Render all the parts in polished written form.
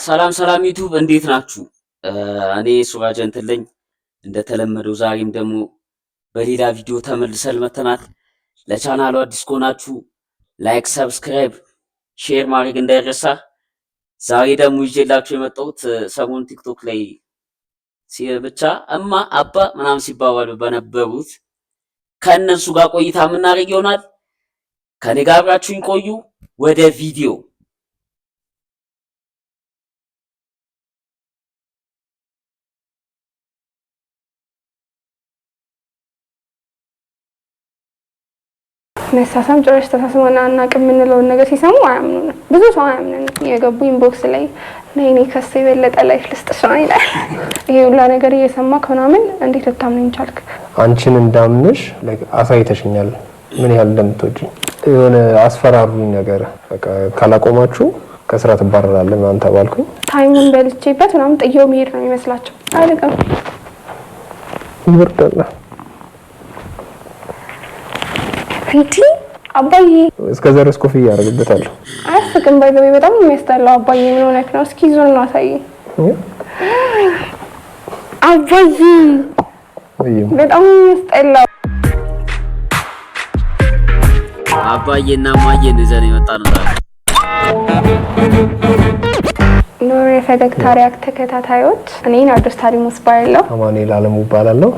ሰላም ሰላም ዩቲዩብ እንዴት ናችሁ? እኔ ሱራጅ እንትን እንደተለመደው ዛሬም ደግሞ በሌላ ቪዲዮ ተመልሰን መተናል። ለቻናሉ አዲስ ከሆናችሁ ላይክ፣ ሰብስክራይብ፣ ሼር ማድረግ እንዳይረሳ። ዛሬ ደግሞ ይዤላችሁ የመጣሁት ሰሞኑን ቲክቶክ ላይ ብቻ እማ አባ ምናምን ሲባባሉ በነበሩት ከእነሱ ጋር ቆይታ የምናደርግ ይሆናል። ከኔ ጋር አብራችሁኝ ቆዩ። ወደ ቪዲዮ መሳሳም ጭራሽ ተሳስመና አናውቅም የምንለውን ነገር ሲሰሙ አያምኑንም። ብዙ ሰው አያምኑንም። የገቡ ኢንቦክስ ላይ ነይኔ ከሱ የበለጠ ላይፍ ልስጥሽ ይላል። ይሄ ሁላ ነገር እየሰማክ ምናምን እንዴት ልታምነኝ ቻልክ? አንቺን እንዳምንሽ አሳይተሽኛል ምን ያህል እንደምትወጂኝ። የሆነ አስፈራሩኝ ነገር በቃ ካላቆማችሁ ከስራ ትባረራለህ ምናምን ተባልኩኝ። ታይሙን በልቼበት ምናምን ጥየው መሄድ ነው የሚመስላቸው። አይደለም ይወርዳል እንዴ አባዬ እስከዛ ድረስ ኮፍያ አደርግበታለሁ። አያስቅም። ባይዘው በጣም የሚያስጠላው አባዬ ምን ሆነክ ነው? እስኪ ዞር ነው አሳየኝ አባዬ። በጣም የሚያስጠላው አባዬና ማዬን ይዘን የመጣነው ኖር የፈገግታ ሪያክት ተከታታዮች፣ እኔ ናርዶስ ታሪሙስ ባይለው አማኑኤል አለሙ እባላለሁ።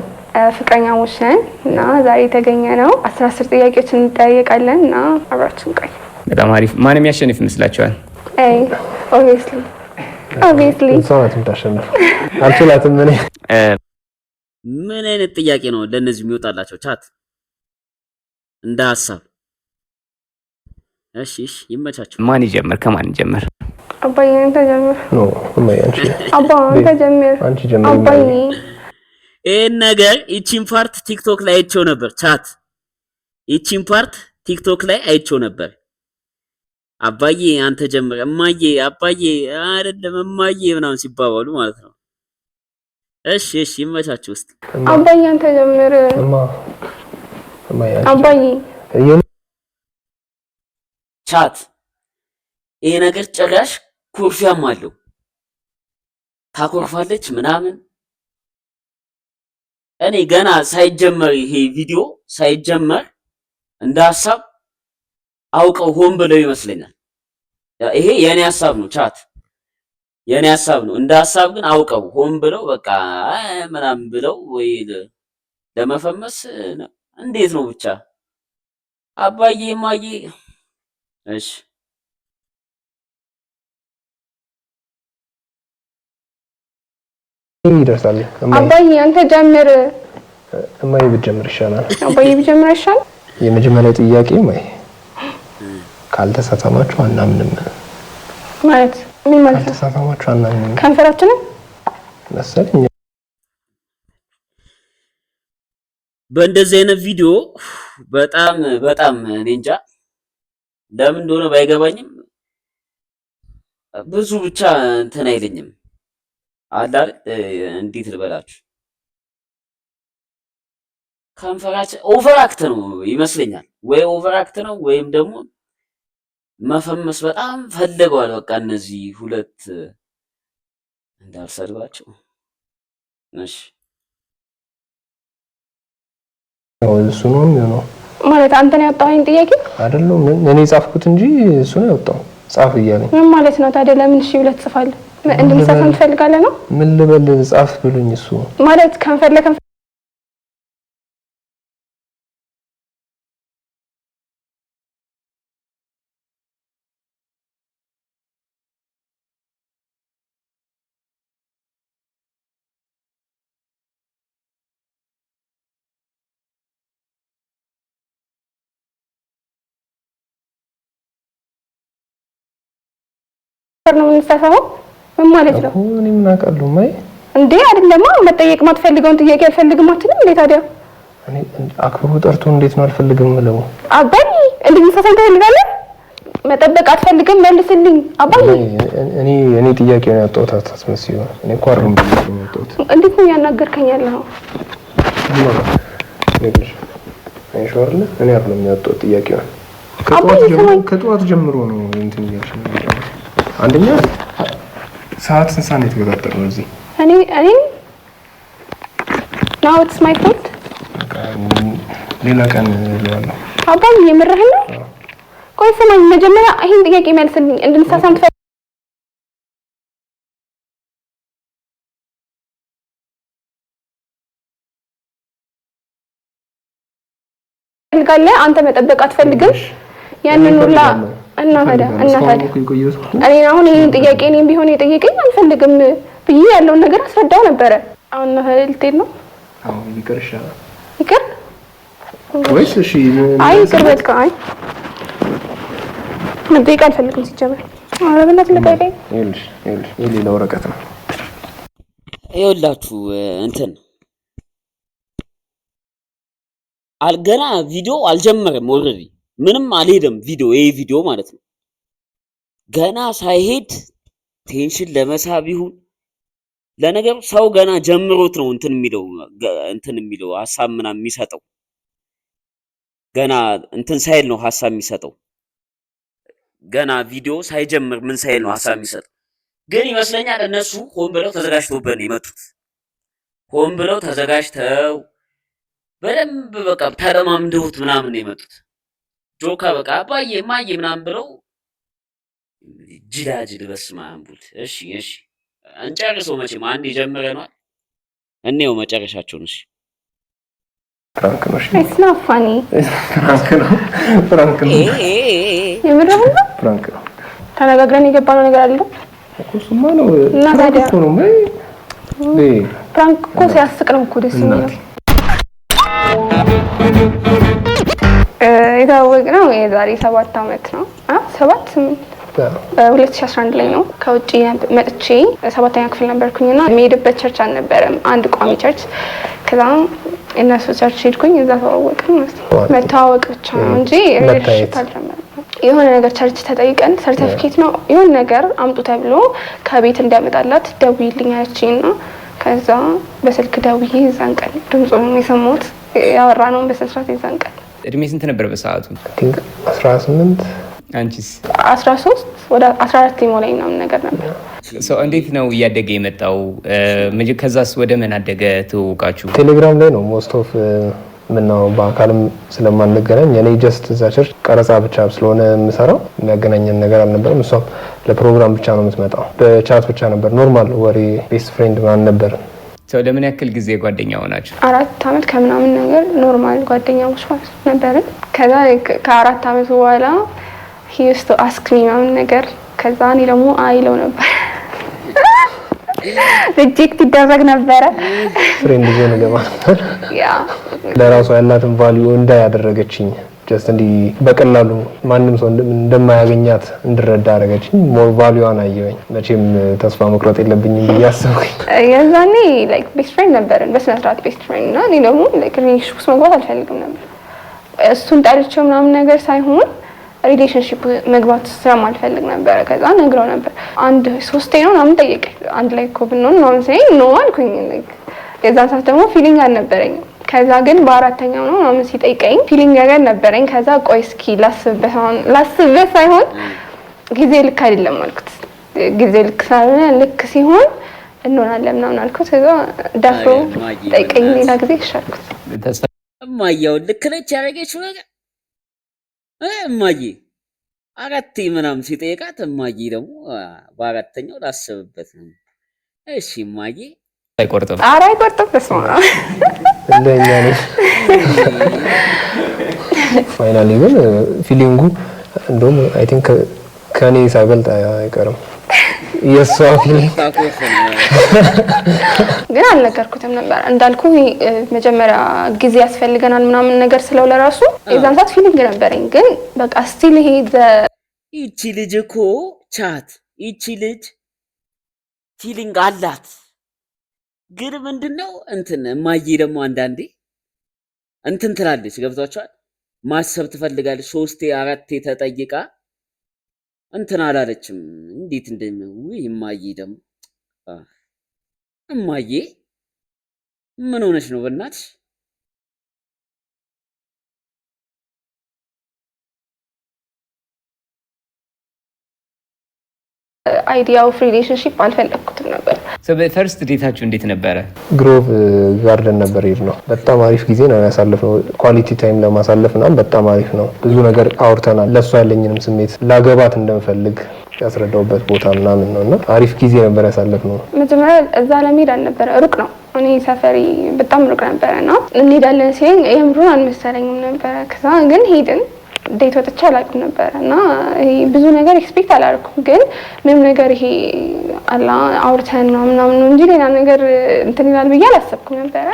ፍቅረኛሞች ነን እና ዛሬ የተገኘ ነው 10 ጥያቄዎችን እንጠያየቃለን እና አብራችን ቆይ። በጣም አሪፍ። ማን የሚያሸንፍ ይመስላችኋል? ኦብቪየስሊ ሰውነት የምታሸንፍ አልችላትም። እኔ ምን አይነት ጥያቄ ነው ለነዚህ የሚወጣላቸው? ቻት እንደ ሐሳብ። እሺ ይመቻችሁ። ማን ይጀምር? ከማን ይጀምር? አባዬ አንተ ጀምር። ኖ እማዬ አንቺ። አባ አንተ ጀምር። አንቺ ጀምር። አባዬ ይሄን ነገር ይቺን ፓርት ቲክቶክ ላይ አይቼው ነበር። ቻት ይቺን ፓርት ቲክቶክ ላይ አይቼው ነበር። አባዬ አንተ ጀምር፣ እማዬ አባዬ አይደለም እማዬ ምናምን ሲባባሉ ማለት ነው። እሺ ይመቻችሁ። ውስጥ አባዬ አንተ ጀምር። እማዬ አባዬ ቻት ይሄ ነገር ጭራሽ ኩርፊያም አለው። ታኮርፋለች ምናምን። እኔ ገና ሳይጀመር ይሄ ቪዲዮ ሳይጀመር እንደ ሐሳብ አውቀው ሆን ብለው ይመስለኛል። ይሄ የኔ ሐሳብ ነው ቻት፣ የኔ ሐሳብ ነው። እንደ ሐሳብ ግን አውቀው ሆን ብለው በቃ ምናምን ብለው ወይ ለመፈመስ እንዴት ነው ብቻ አባዬ ማዬ። እሺ ይደርሳል። አባዬ አንተ ጀምር። እማዬ ብትጀምር ይሻላል። አባዬ ብትጀምር ይሻላል። የመጀመሪያው ጥያቄ እማዬ ካልተሳሳማችሁ አናምንም ማለት ምን ማለት ነው? ካልተሳሳማችሁ አናምንም ከንፈራችንን መሰለኝ። በእንደዚህ አይነት ቪዲዮ በጣም እኔ እንጃ ለምን እንደሆነ ባይገባኝም ብዙ ብቻ እንትን አይለኝም አላል። እንዴት ልበላችሁ፣ ከንፈራችን ኦቨርአክት ነው ይመስለኛል። ወይ ኦቨርአክት ነው ወይም ደግሞ መፈመስ በጣም ፈልገዋል። በቃ እነዚህ ሁለት እንዳልሰድባቸው። እሺ እሱ ነው የሚሆነው ማለት አንተ ነው ያወጣኸኝ ጥያቄ አይደለም። እኔ ጻፍኩት እንጂ እሱ ነው ያወጣው። ጻፍ እያለኝ ምን ማለት ነው ታዲያ? ለምን እሺ ብለህ ትጽፋለህ? እንድንሳሳም ትፈልጋለህ ነው? ምን ልበል? ጻፍ ብሉኝ። እሱ ማለት ከንፈር ለከንፈር ነው የምንሳሳመው? ምን ማለት ነው? እኔ ምን አውቃለሁ ማይ እንዴ አይደለማ። መጠየቅ ማትፈልገውን ጥያቄ አልፈልግም አትልም እንዴ ታዲያ? እኔ አክብሮ ጠርቶ እንዴት ነው አልፈልግም ምለው? አባዬ እንድንሳሳም ትፈልጋለህ? መጠበቅ አትፈልግም? መልስልኝ አባዬ። እኔ ጥያቄውን ያወጣሁት አታስመስዩ። እኔ እኮ አይደለም ጥያቄውን ያወጣሁት። እንዴት ነው ያናገርከኝ ያለኸው? እኔ አይደለም ያወጣሁት ጥያቄውን። ከጠዋት ጀምሮ ነው እንትን ያልሽ። አንደኛ ሰዓት ስንት ሰዓት ነው የተቀጣጠረው እዚህ? እኔ now it's my fault። ሌላ ቀን እለዋለሁ። አባዬ የምርህን ነው? ቆይ ስማኝ፣ መጀመሪያ ይሄን ጥያቄ መልስልኝ እንድንሳሳም ትፈልጋለህ። አንተ መጠበቅ አትፈልግም። ያንን ሁላ እና ታዲያ እኔ አሁን ይሄን ጥያቄ እኔም ቢሆን የጠየቀኝ አልፈልግም ብዬ ያለውን ነገር አስረዳው ነበረ። አሁን ልትሄድ ነው? አዎ ይቅር ይሻላል። ይቅር ወይስ እሺ? አይ ይቅር በቃ። አይ መጠየቅ አልፈልግም ሲጀመር። ኧረ በእናትህ ልቀቀኝ። ይኸውልሽ የሌላ ወረቀት ነው። ይኸውላችሁ እንትን ገና ቪዲዮ አልጀመረም። ኦልሬዲ ምንም አልሄደም ቪዲዮ፣ ይሄ ቪዲዮ ማለት ነው። ገና ሳይሄድ ቴንሽን ለመሳብ ይሁን ለነገሩ ሰው ገና ጀምሮት ነው እንትን የሚለው ሐሳብ ምናምን የሚሰጠው ገና እንትን ሳይል ነው ሐሳብ የሚሰጠው። ገና ቪዲዮ ሳይጀምር ምን ሳይል ነው ሐሳብ የሚሰጠው። ግን ይመስለኛል እነሱ ሆን ብለው ተዘጋጅተውበት ነው የመጡት። ሆን ብለው ተዘጋጅተው በደንብ በቃ ተለማምደውት ምናምን ነው የመጡት። ጆካ በቃ አባዬ እማዬ ምናምን ብለው ጅላጅል በስመ አብ ወልድ። እሺ እንጨርሰው መቼም አንድ የጀመረናል እንየው መጨረሻቸውን። እሺ ፍራንክ ነው። እሺ it's not funny። ፍራንክ ነው። የምርህን ነው? ፍራንክ ነው። ተነጋግረን የገባነው ነገር አለ እኮ እሱማ ነው። እና ታዲያ ነው ፍራንክ እኮ ሲያስቅ ነው እኮ ደስ የሚለው። የታወቅነው የዛሬ 7 ዓመት ነው። 2011 ላይ ነው። ከውጪ መጥቼ 7ኛ ክፍል ነበርኩኝና የምሄድበት ቸርች አልነበረም፣ አንድ ቋሚ ቸርች። ከዛም እነሱ ቸርች ሄድኩኝ፣ እዛ ተዋወቅን ማለት ነው። መተዋወቅ ብቻ ነው እንጂ ሪሌሽንሺፕ አልጀመረም። የሆነ ነገር ቸርች ተጠይቀን ሰርቲፊኬት ነው የሆነ ነገር አምጡ ተብሎ ከቤት እንዲያመጣላት ደውዪልኝ አለችኝና ከዛ በስልክ ደውዬ እዛን ቀን ድምፁን የሰማሁት ያወራነውን በስንት የዛን ቀን። እድሜ ስንት ነበር በሰዓቱ? 18። አንቺስ? 13 ወደ 14 ሊሞላኝ ምናምን ነገር ነበር። እንዴት ነው እያደገ የመጣው? ከዛስ ወደ ምን አደገ ትውውቃችሁ? ቴሌግራም ላይ ነው ሞስት ኦፍ ምናው በአካልም ስለማንገናኝ እኔ ጀስት እዛ ቸርች ቀረጻ ብቻ ስለሆነ የምሰራው የሚያገናኘን ነገር አልነበረም። እሷም ለፕሮግራም ብቻ ነው የምትመጣው። በቻት ብቻ ነበር ኖርማል ወሬ፣ ቤስት ፍሬንድ ምናምን ነበር። ለምን ያክል ጊዜ ጓደኛ ሆናችሁ? 4 ዓመት ከምናምን ነገር ኖርማል ጓደኛሞች ነበርን። ከዛ ከ4 ዓመት በኋላ he used to ask me ምናምን ነገር። ከዛ እኔ ደግሞ አይለው ነበር ሪጀክት ይደረግ ነበረ። ፍሬንድ ዞን ገባ ነበር። ያ ለራሷ ያላትን ቫልዩ እንዳያደረገችኝ ጀስት እንዲ በቀላሉ ማንም ሰው እንደማያገኛት እንድረዳ አደረገችኝ። ሞር ቫልዩዋን አየሁኝ። መቼም ተስፋ መቁረጥ የለብኝም ብዬ አሰብኩኝ። የዛኔ ላይክ ቤስት ፍሬንድ ነበርን፣ በስነ ስርዓት ቤስት ፍሬንድ እና እኔ ደግሞ ላይክ ሪሌሽንሺፕ ውስጥ መግባት አልፈልግም ነበር። እሱን ጠልቼው ምናምን ነገር ሳይሆን ሪሌሽንሺፕ መግባት ስለማልፈልግ ነበረ። ከዛ ነግረው ነበር። 1-3 ነው ምናምን ጠየቀኝ። አንድ ላይ እኮ ብንሆን ምናምን ሳይኝ ኖ አልኩኝ። ላይክ የዛን ሰዓት ደግሞ ፊሊንግ አልነበረኝም። ከዛ ግን በአራተኛው ነው ምናምን ሲጠይቀኝ ፊሊንግ ነገር ነበረኝ። ከዛ ቆይ እስኪ ላስብበት ሳይሆን ጊዜ ልክ አይደለም አልኩት። ጊዜ ልክ ሳይሆን ልክ ሲሆን እንሆናለን ምናምን አልኩት። ከዛ ዳፍሮ ጠይቀኝ ሌላ ጊዜ ይሻልኩት። እማዬው ልክ ነች ያደረገችው ነገር እማዬ 4 ምናምን ሲጠይቃት እማዬ ደግሞ በአራተኛው ላስብበት ነው። እሺ እማዬ አይቆርጥም። ኧረ አይቆርጥም። በስመ አብ እንደኛ ነው። ፋይናሊ ግን ፊሊንጉ እንደውም አይ ቲንክ ከኔ ሳይበልጥ አይቀርም። የሷ ፊሊንግ ግን አልነገርኩትም ነበር እንዳልኩ መጀመሪያ ጊዜ ያስፈልገናል ምናምን ነገር ስለው ለራሱ የዛን ሰዓት ፊሊንግ ነበረኝ። ግን በቃ ስቲል ይሄ ይቺ ልጅ እኮ ቻት ይቺ ልጅ ፊሊንግ አላት። ግን ምንድነው እማዬ ደግሞ አንዳንዴ ትላለች። ገብቷቸዋል። ማሰብ ትፈልጋለች። 3-4 ተጠይቃ አላለችም። እንዴት እማዬ ደግሞ እማዬ ምን ሆነሽ ነው በእናትሽ? አይዲያ ኦፍ ሪሌሽንሺፕ አልፈለኩትም ነበር። ፈርስት ዴታችሁ እንዴት ነበረ? ግሮቭ ጋርደን ነበር ነው። በጣም አሪፍ ጊዜ ነው ያሳለፍነው። ኳሊቲ ታይም ለማሳለፍ ምናምን በጣም አሪፍ ነው። ብዙ ነገር አውርተናል። ለእሷ ያለኝንም ስሜት ላገባት እንደምፈልግ ያስረዳውበት ቦታ ምናምን ነው እና አሪፍ ጊዜ ነበር ያሳለፍነው። መጀመሪያ እዛ ለመሄድ አልነበረ፣ ሩቅ ነው። እኔ ሰፈሪ በጣም ሩቅ ነበረ እና እንሄዳለን ሲለኝ የምሩን አልመሰለኝም ነበረ። ከዛ ግን ሄድን። ዴት ወጥቼ አላውቅም ነበረ እና ብዙ ነገር ኤክስፔክት አላደረኩም። ግን ምንም ነገር ይሄ አላ አውርተን ምናምን ነው እንጂ ሌላ ነገር እንትን ይላል ብዬ አላሰብኩም ነበረ።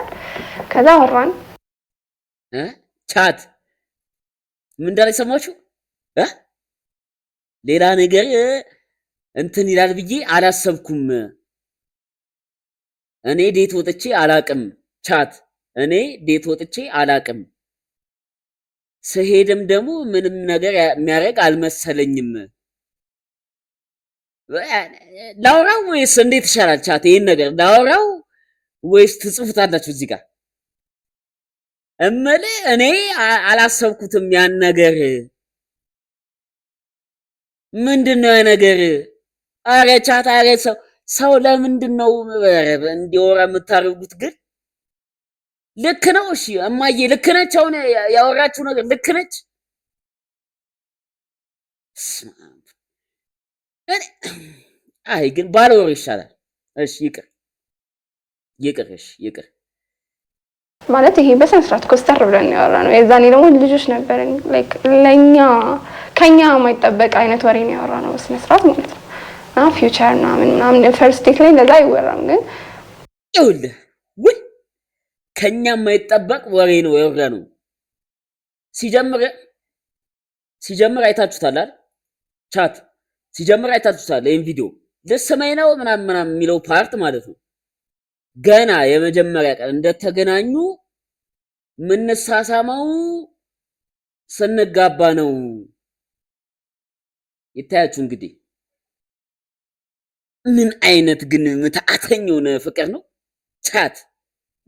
ከዛ አወራን። ቻት ምን እንዳለ ሰማችሁ? ሌላ ነገር እንትን ይላል ብዬ አላሰብኩም። እኔ ዴት ወጥቼ አላውቅም። ቻት እኔ ዴት ወጥቼ አላውቅም። ስሄድም ደግሞ ምንም ነገር የሚያደርግ አልመሰለኝም። ላውራው ወይስ እንዴት ይሻላል? ቻት ይሄን ነገር ላውራው ወይስ ትጽፉታላችሁ እዚህ ጋር? እምልህ እኔ አላሰብኩትም ያን ነገር። ምንድነው ያ ነገር? አረ ቻት፣ አረ ሰው ለምንድነው እንዲወራ የምታደርጉት ግን? ልክ ነው። እሺ እማዬ ልክ ነች። አሁን ያወራችሁ ነገር ልክ ነች። አይ ግን ባለወር ይሻላል። እሺ ይቅር። እሺ ይቅር ማለት ይሄ በስነ ስርዓት ኮስተር ብለን ያወራነው። የዛኔ ደግሞ ልጆች ነበርን። ላይክ ከኛ የማይጠበቅ አይነት ወሬ ነው ያወራነው በስነ ስርዓት ማለት ነው። እና ፊውቸር ምናምን ፈርስት ዴት ላይ እንደዛ አይወራም። ግን ይኸውልህ ከኛ የማይጠበቅ ወሬ ነው ያወራነው። ሲጀምር አይታችሁታል አይደል? ቻት ሲጀምር አይታችሁታል። ይሄን ቪዲዮ ልስመኝ ነው ምናምን የሚለው ፓርት ማለት ነው። ገና የመጀመሪያ ቀን እንደተገናኙ ምንሳሳመው ስንጋባ ነው። ይታያችሁ እንግዲህ ምን አይነት ግን ምትአተኝ የሆነ ፍቅር ነው ቻት።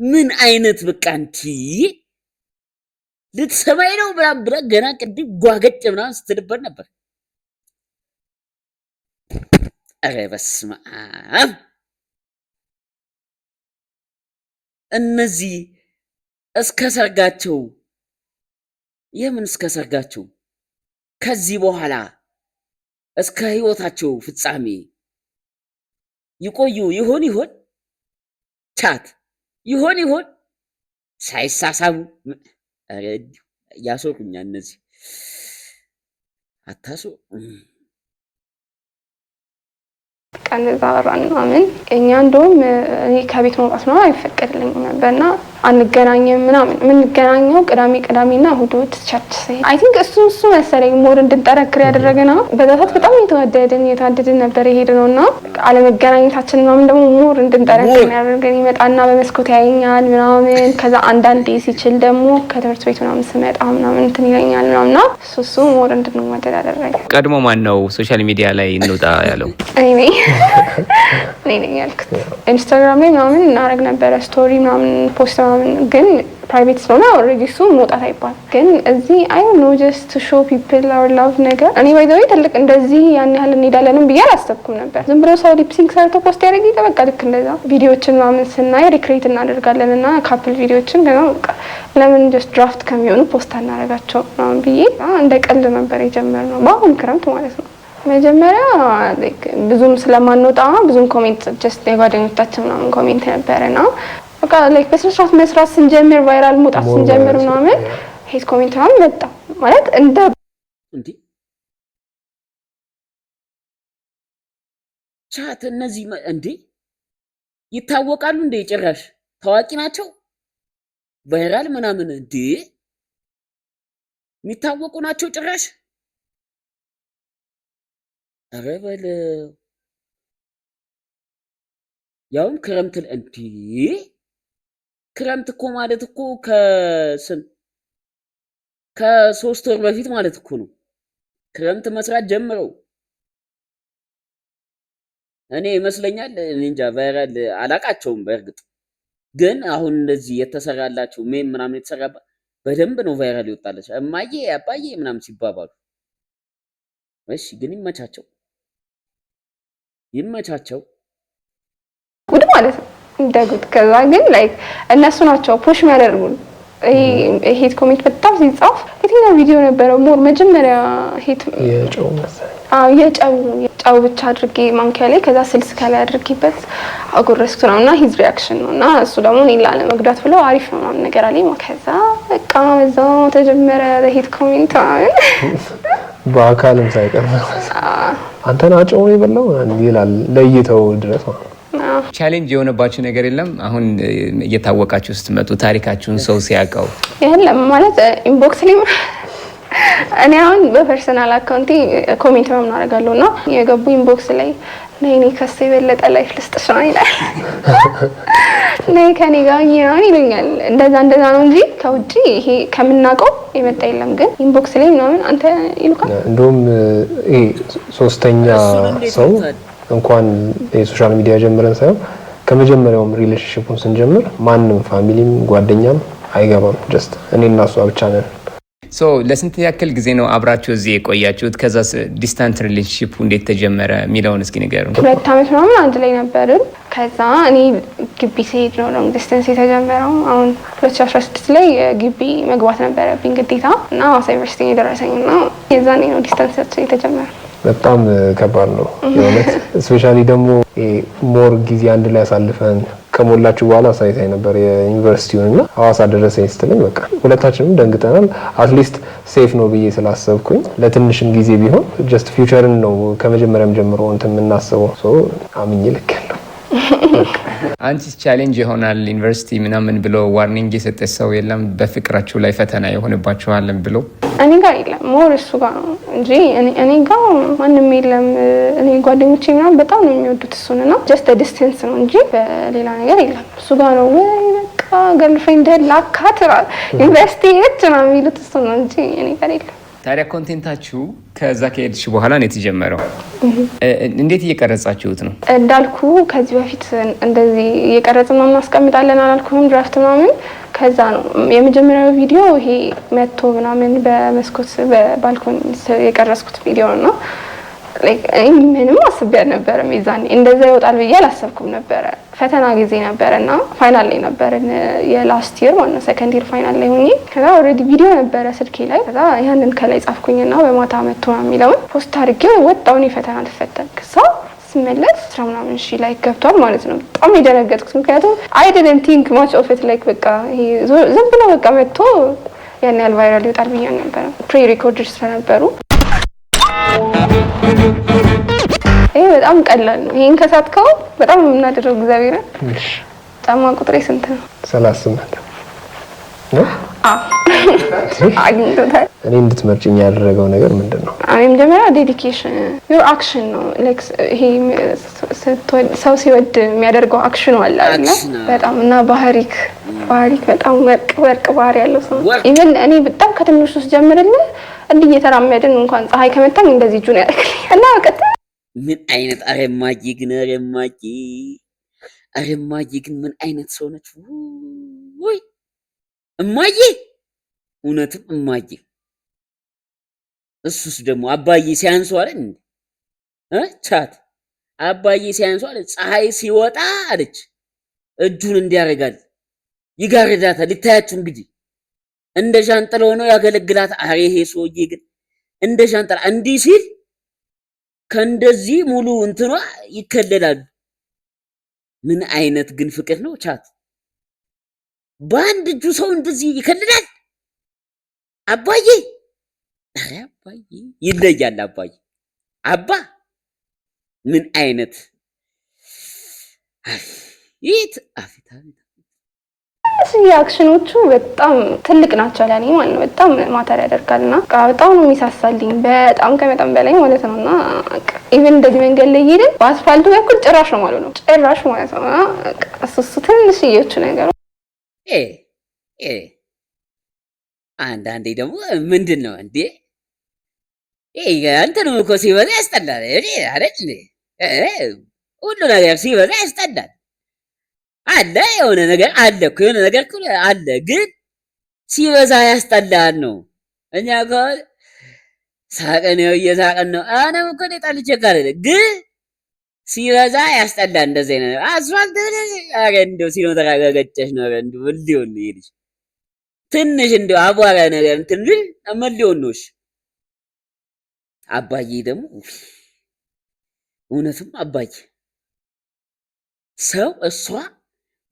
ምን አይነት በቃ እንጂ ልትሰማኝ ነው ምናምን ብለህ ገና ቅድም ጓገጭ ምናምን ስትልበት ነበር። ኧረ በስመ አብ! እነዚህ እስከ ሰርጋቸው የምን እስከ ሰርጋቸው ከዚህ በኋላ እስከ ህይወታቸው ፍጻሜ ይቆዩ ይሆን ቻት ይሆን ሳይሳሳቡ? ኧረ ያሶሩኛ እነዚህ አታሶ እንደዛ አወራን ምናምን። እኛ እንደውም እኔ ከቤት መውጣት ነው አይፈቀድልኝም ነበርና አንገናኝም ምናምን። የምንገናኘው ቅዳሜና እሑድ ቸርች ሲሄድ አይ ቲንክ እሱ መሰለኝ ሞር እንድንጠረክር ያደረገና በዛ ሰዓት በጣም የተዋደድን ነበር የሄድነውና አለመገናኘታችን ምናምን ደግሞ ሞር እንድንጠረክር ያደረገን። ይመጣና በመስኮት ያየኛል ምናምን። ከዛ አንዳንዴ ሲችል ደግሞ ከትምህርት ቤት ምናምን ስመጣ ምናምን እንትን ይለኛል ምናምንና እሱ ሞር እንድንዋደድ ያደረገ። ቀድሞ ማን ነው ሶሻል ሚዲያ ላይ እንውጣ ያለው? እኔ ነኝ ያልኩት። ኢንስታግራም ላይ ምናምን እናደርግ ነበረ ስቶሪ ምናምን ፖስት ምናምን፣ ግን ፕራይቬት ስለሆነ ኦልሬዲ እሱ መውጣት አይባል። ግን እዚህ አይ ኖ ጀስት ቱ ሾው ፒፕል አወር ላቭ ነገር እኔ ባይ ዘ ወይ ትልቅ እንደዚህ ያን ያህል እንሄዳለንም ብዬ አላሰብኩም ነበር። ዝም ብሎ ሰው ሊፕሲንግ ሰርቶ ፖስት ያደርግ በቃ ልክ እንደዛ ቪዲዮዎችን ምናምን ስናይ ሪክሬት እናደርጋለን እና ካፕል ቪዲዮዎችን ገና በቃ ለምን ጀስት ድራፍት ከሚሆኑ ፖስት አናደርጋቸው ምናምን ብዬ እንደ ቀልድ ነበር የጀመርነው በአሁን ክረምት ማለት ነው። መጀመሪያ ብዙም ስለማንወጣ ብዙም ኮሜንት ጀስት የጓደኞቻችን ምናምን ኮሜንት ነበረና በቃ ላይክ በስነስርዓት መስራት ስንጀምር ቫይራል መውጣት ስንጀምር ምናምን ሄት ኮሜንት ምናምን መጣ ማለት እንደ ቻት እነዚህ ይታወቃሉ እንዴ? ጭራሽ ታዋቂ ናቸው ቫይራል ምናምን የሚታወቁ ናቸው ጭራሽ። ኧረ በለው ያውም ክረምት ክረምት እኮ ማለት እኮ ከ3 ወር በፊት ማለት እኮ ነው። ክረምት መስራት ጀምረው እኔ ይመስለኛል እንጃ ቫይራል አላቃቸውም። በእርግጥ ግን አሁን እንደዚህ የተሰራላቸው ሜም ምናምን የተሰራባ በደንብ ነው ቫይራል ይወጣለች። እማዬ አባዬ ምናምን ሲባባሉ እሺ፣ ግን ይመቻቸው። ይመቻቸው ጉድ ማለት ነው እንደ ጉድ። ከዛ ግን ላይክ እነሱ ናቸው ፑሽ የሚያደርጉን። ሄት ኮሜንት በጣም ሲጻፍ የትኛው ቪዲዮ ነበረ ሞር መጀመሪያ ሄት የጨው መሰለኝ የጨው ብቻ አድርጌ ማንኪያ ላይ ከዛ ስልስ ከላይ አድርጌበት አጎረስኩት ነው እና ሂዝ ሪአክሽን ነው እና እሱ ደግሞ እኔን ላለመጉዳት ብሎ አሪፍ ነው ምናምን ነገር አለኝ። ከዛ በቃ በዛው ተጀመረ ሄት ኮሜንት በአካልም ሳይቀር አንተን አጨው የበላው ይላል ለይተው ድረስ ነው። ቻሌንጅ የሆነባችሁ ነገር የለም? አሁን እየታወቃችሁ ስትመጡ ታሪካችሁን ሰው ሲያውቀው የለም ማለት ኢንቦክስ ላይ እኔ አሁን በፐርሰናል አካውንቴ ኮሜንት ምናምን አደርጋለሁ እና የገቡ ኢንቦክስ ላይ ነይ ከሱ የበለጠ ላይፍ ልስጥሽ ነው ይላል። ነይ ከኔ ጋር ምናምን ይሉኛል። እንደዛ ነው እንጂ ከውጪ ይሄ ከምናውቀው የመጣ የለም። ግን ኢንቦክስ ላይ ምናምን አንተ ይሉካል። እንደውም ይሄ ሶስተኛ ሰው እንኳን የሶሻል ሚዲያ ጀምረን ሳይሆን ከመጀመሪያውም ሪሌሽንሺፑን ስንጀምር ማንም ፋሚሊም ጓደኛም አይገባም። ጀስት እኔ እና እሷ ብቻ ነን። ሶ ለስንት ያክል ጊዜ ነው አብራችሁ እዚህ የቆያችሁት? ከዛ ዲስታንት ሪሌሽንሺፑ እንዴት ተጀመረ የሚለውን እስኪ ንገሩን። 2 ዓመት ምናምን አንድ ላይ ነበርን። ከዛ እኔ ግቢ ስሄድ ነው ሎንግ ዲስታንስ የተጀመረው። አሁን 2016 ላይ ግቢ መግባት ነበረብኝ ግዴታ እና ሐዋሳ ዩኒቨርሲቲ የደረሰኝ እና የዛኔ ነው ዲስታንስ የተጀመረው። በጣም ከባድ ነው የእውነት። ስፔሻሊ ደግሞ ሞር ጊዜ አንድ ላይ አሳልፈን ከሞላችሁ በኋላ ሳይታይ ነበር የዩኒቨርሲቲውን እና ሐዋሳ ደረሰኝ ስትለኝ በቃ ሁለታችንም ደንግጠናል። አትሊስት ሴፍ ነው ብዬ ስላሰብኩኝ ለትንሽም ጊዜ ቢሆን ጀስት ፊውቸርን ነው ከመጀመሪያም ጀምሮ እንትን የምናስበው። ሶ አምኜ ልክ ያለው አንቺስ ቻሌንጅ ይሆናል ዩኒቨርሲቲ ምናምን ብሎ ዋርኒንግ የሰጠ ሰው የለም? በፍቅራችሁ ላይ ፈተና የሆነባችኋልን ብሎ? እኔ ጋር የለም ሞር እሱ ጋር ነው እንጂ እኔ ጋር ማንም የለም። እኔ ጓደኞቼ ምናምን በጣም ነው የሚወዱት እሱን እና ጀስት ዲስታንስ ነው እንጂ በሌላ ነገር የለም። እሱ ጋር ነው ወይ በቃ ገርልፍሬንድ ላካት ዩኒቨርሲቲ የት ነው የሚሉት እሱ ነው እንጂ እኔ ጋር የለም። ታዲያ ኮንቴንታችሁ ከዛ ከሄድሽ በኋላ ነው የተጀመረው። እንዴት እየቀረጻችሁት ነው? እንዳልኩ ከዚህ በፊት እንደዚህ እየቀረጽን ነው እናስቀምጣለን አላልኩም? ድራፍት ምናምን ከዛ ነው የመጀመሪያው ቪዲዮ ይሄ መቶ ምናምን በመስኮት በባልኮን የቀረጽኩት ቪዲዮ ነው። ምንም አስቤ አልነበረም። የዛኔ እንደዛ ይወጣል ብዬ አላሰብኩም ነበረ። ፈተና ጊዜ ነበረና ፋይናል ላይ ነበርን የላስት ይር ማለት ነው ሰከንድ ይር ፋይናል ላይ ሆኜ ከዛ ኦልሬዲ ቪዲዮ ነበረ ስልኬ ላይ። ከዛ ያንን ከላይ ጻፍኩኝና በማታ መቶ የሚለውን ፖስት አድርጌው ወጣውን ፈተና ልፈተን ከዛ ስመለስ 10 ምናምን ሺህ ላይ ገብቷል ማለት ነው። በጣም የደነገጥኩት ምክንያቱም አይ ዲድንት ቲንክ ማች ኦፍ ኢት ላይክ በቃ ይሄ ዝም ብሎ በቃ መጥቶ ያን ያህል ቫይራል ይወጣል ብዬ ነበር። ፕሪ ሪኮርድድ ስለነበሩ ይሄ በጣም ቀላል ነው። ይሄን ከሳትከው በጣም የምናደርገው እግዚአብሔር ጫማ ቁጥሬ ስንት ነው? 38 ነው። አግኝቶታል። እኔ እንድትመርጭኝ ያደረገው ነገር ምንድን ነው? እኔ መጀመሪያ ዴዲኬሽን ዩር አክሽን ነው። ላይክ ይሄ ሰው ሲወድ የሚያደርገው አክሽኑ አለ አይደል? በጣም እና ባህሪክ በጣም ወርቅ ባህሪ ያለው ሰው ኢቭን እኔ በጣም ከትንሹ ጀምርልህ እንዲህ እየተራመድን እንኳን ፀሐይ ከመታኝ እንደዚህ እጁን ያደርግልኝ እና በቃ ምን አይነት አረማጂ ግን አረማጂ ግን ምን አይነት ሰው ነች? ወይ እማዬ እውነትም እማዬ። እሱስ ደግሞ አባዬ ሲያንሱ አይደል ቻት አባዬ ሲያንሱ አይደል ፀሐይ ሲወጣ አለች እጁን እንዲያረጋል ይጋርዳታል። ልታያችሁ እንግዲህ እንደ ሻንጥላ ሆኖ ያገለግላት። አሬ ይሄ ሰውዬ ግን እንደ ሻንጥላ እንዲህ ሲል ከእንደዚህ ሙሉ እንትኗ ይከለላሉ። ምን አይነት ግን ፍቅር ነው ቻት! በአንድ እጁ ሰው እንደዚህ ይከልላል። አባዬ አረ አባዬ ይለያል። አባ ምን አይነት ይት አፍታ አክሽኖቹ በጣም ትልቅ ናቸው ለኔ ማለት ነው። በጣም ማተር ያደርጋልና በጣም ነው የሚሳሳልኝ በጣም ከመጠን በላይ ማለት ነውና ኢቭን እንደዚህ መንገድ ላይ ሄደን በአስፋልቱ በኩል ጭራሽ ነው ማለት ነው እሱ ትንሽ ይየቹ ነገር አንዳንዴ ደግሞ ምንድን ነው እንዴ አንተን እኮ ሲበዛ ያስጠላል አይደል? ሁሉ ነገር ሲበዛ ያስጠላል። አለ የሆነ ነገር አለ እኮ የሆነ ነገር አለ፣ ግን ሲበዛ ያስጠላል ነው። እኛ እኮ ሳቀን ነው እየሳቀን ነው። እኔም እኮ ጣልቼ ጋር ግን ሲበዛ ያስጠላ እንደዚህ አይነት አስፋልት አረ እንደው ሲኖ ተረጋገጨሽ ነው እንደው ሊሆን ነው ይልሽ ትንሽ እንደው አቧራ ነገር እንትን ምን ሊሆን ነው? እሺ አባዬ ደግሞ እውነትም አባዬ ሰው እሷ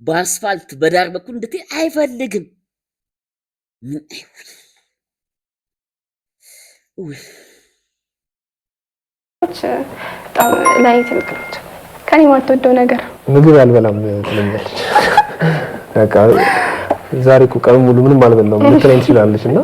በአስፋልት በዳር በኩል እንድትሄድ አይፈልግም። ምን በጣም ላይ ትልቅሎት ከኔ ማትወደው ነገር ምግብ አልበላም ትለኛለች። በቃ ዛሬ እኮ ቀን ሙሉ ምንም አልበላም ልትለኝ ትችላለች እና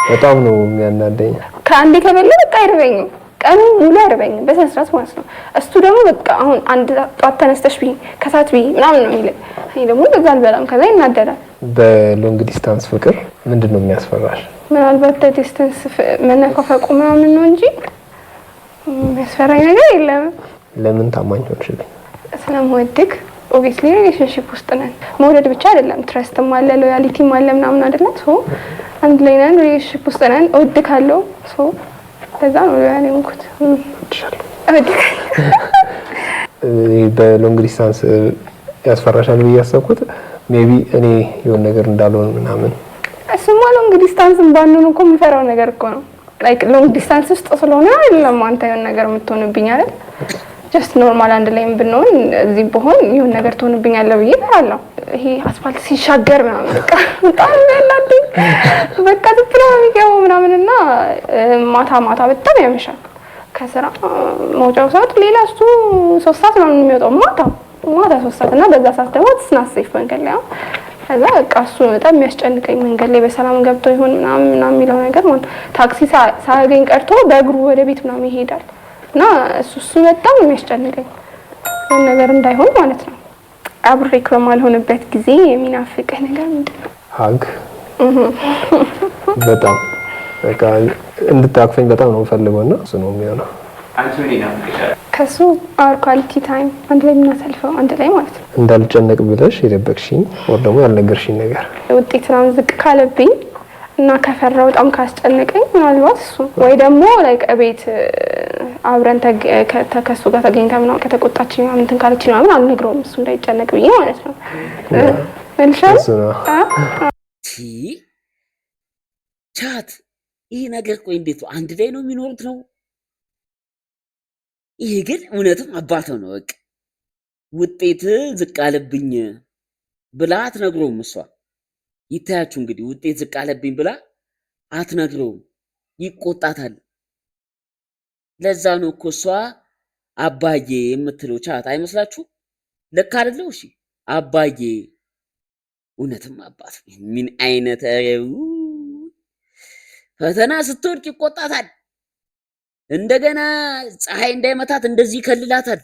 በጣም ነው የሚያናደኝ። ከአንዴ ከበላ በቃ አይርበኝም፣ ቀኑ ሙሉ አይርበኝም በሰንስራት ማለት ነው። እሱ ደግሞ በቃ አሁን አንድ ጧት ተነስተሽ ቢ ከሳት ቢ ምናምን ነው የሚለኝ። እኔ ደግሞ በዛ አልበላም፣ ከዛ ይናደዳል። በሎንግ ዲስታንስ ፍቅር ምንድነው የሚያስፈራሽ? ምናልባት ዲስታንስ መነፋፈቁ ምናምን ነው እንጂ የሚያስፈራኝ ነገር የለም። ለምን ታማኝ ሆንሽልኝ? ስለምወድክ ኦብቪስሊ ሪሌሽንሺፕ ውስጥ ነን። መውደድ ብቻ አይደለም፣ ትረስትም አለ፣ ሎያሊቲም አለ ምናምን አይደለም። ሶ አንድ ላይ ነን፣ ሪሌሽንሺፕ ውስጥ ነን። እወድካለሁ። ሶ ለዛ ነው ሎያል የሆንኩት። በሎንግ ዲስታንስ ያስፈራሻል ብዬ ያሰብኩት ሜቢ እኔ የሆነ ነገር እንዳልሆን ምናምን። እሱማ ሎንግ ዲስታንስም ባንሆን እኮ የምፈራው ነገር እኮ ነው። ላይክ ሎንግ ዲስታንስ ውስጥ ስለሆነ አይደለም አንተ የሆነ ነገር የምትሆንብኝ አይደል? ጀስት ኖርማል አንድ ላይም ብንሆን እዚህ በሆን የሆነ ነገር ትሆንብኛለህ ብዬ እፈራለሁ። ይሄ አስፋልት ሲሻገር ምናምን በቃ በጣም ያላደኝ በቃ ትጥሮ የሚገባው ምናምንና ማታ በጣም ያመሻል። ከስራ መውጫው ሰዓት ሌላ እሱ 3 ሰዓት ነው የሚወጣው ማታ 3 ሰዓት እና በዛ ሰዓት ደግሞ ትስናሰይፍ መንገድ ላይ ከዛ በቃ እሱ በጣም የሚያስጨንቀኝ መንገድ ላይ በሰላም ገብቶ ይሆን ምናምን የሚለው ነገር ማለት ታክሲ ሳያገኝ ቀርቶ በእግሩ ወደ ቤት ምናምን ይሄዳል እና እሱ በጣም የሚያስጨንቀኝ ነገር እንዳይሆን ማለት ነው። አብሬክ በማልሆንበት ጊዜ የሚናፍቅህ ነገር ምንድን ነው? ሀግ በጣም በቃ እንድታቅፈኝ በጣም ነው የምፈልገውና እሱ ነው የሚሆነው። አንቺ ምን ይናፍቅሻል? ከሱ አወር ኳሊቲ ታይም አንድ ላይ የምናሳልፈው አንድ ላይ ማለት ነው። እንዳልጨነቅ ብለሽ የደበቅሽኝ ወር ደግሞ ያልነገርሽኝ ነገር ውጤት ምናምን ዝቅ ካለብኝ እና ከፈራው በጣም ካስጨነቀኝ ምናልባት እሱ ወይ ደግሞ ላይክ ቤት አብረን ከሱ ጋር ተገኝተን ምናምን ከተቆጣችኝ ምናምን እንትን ካለችኝ ምናምን አልነግረውም እሱ እንዳይጨነቅ ብዬ ማለት ነው። መልሻል ቻት ይሄ ነገር ቆይ እንዴት ነው አንድ ላይ ነው የሚኖሩት ነው? ይሄ ግን እውነትም አባቷ ነው። በቃ ውጤት ዝቅ አለብኝ ብላ አትነግረውም እሷ። ይታያችሁ እንግዲህ ውጤት ዝቅ አለብኝ ብላ አትነግረውም፣ ይቆጣታል። ለዛ ነው እኮ እሷ አባዬ የምትለው ቻት አይመስላችሁ? ልክ አይደለው? እሺ አባዬ እውነትም አባት ምን አይነት ፈተና ስትወድቅ ይቆጣታል። እንደገና ፀሐይ እንዳይመታት እንደዚህ ይከልላታል።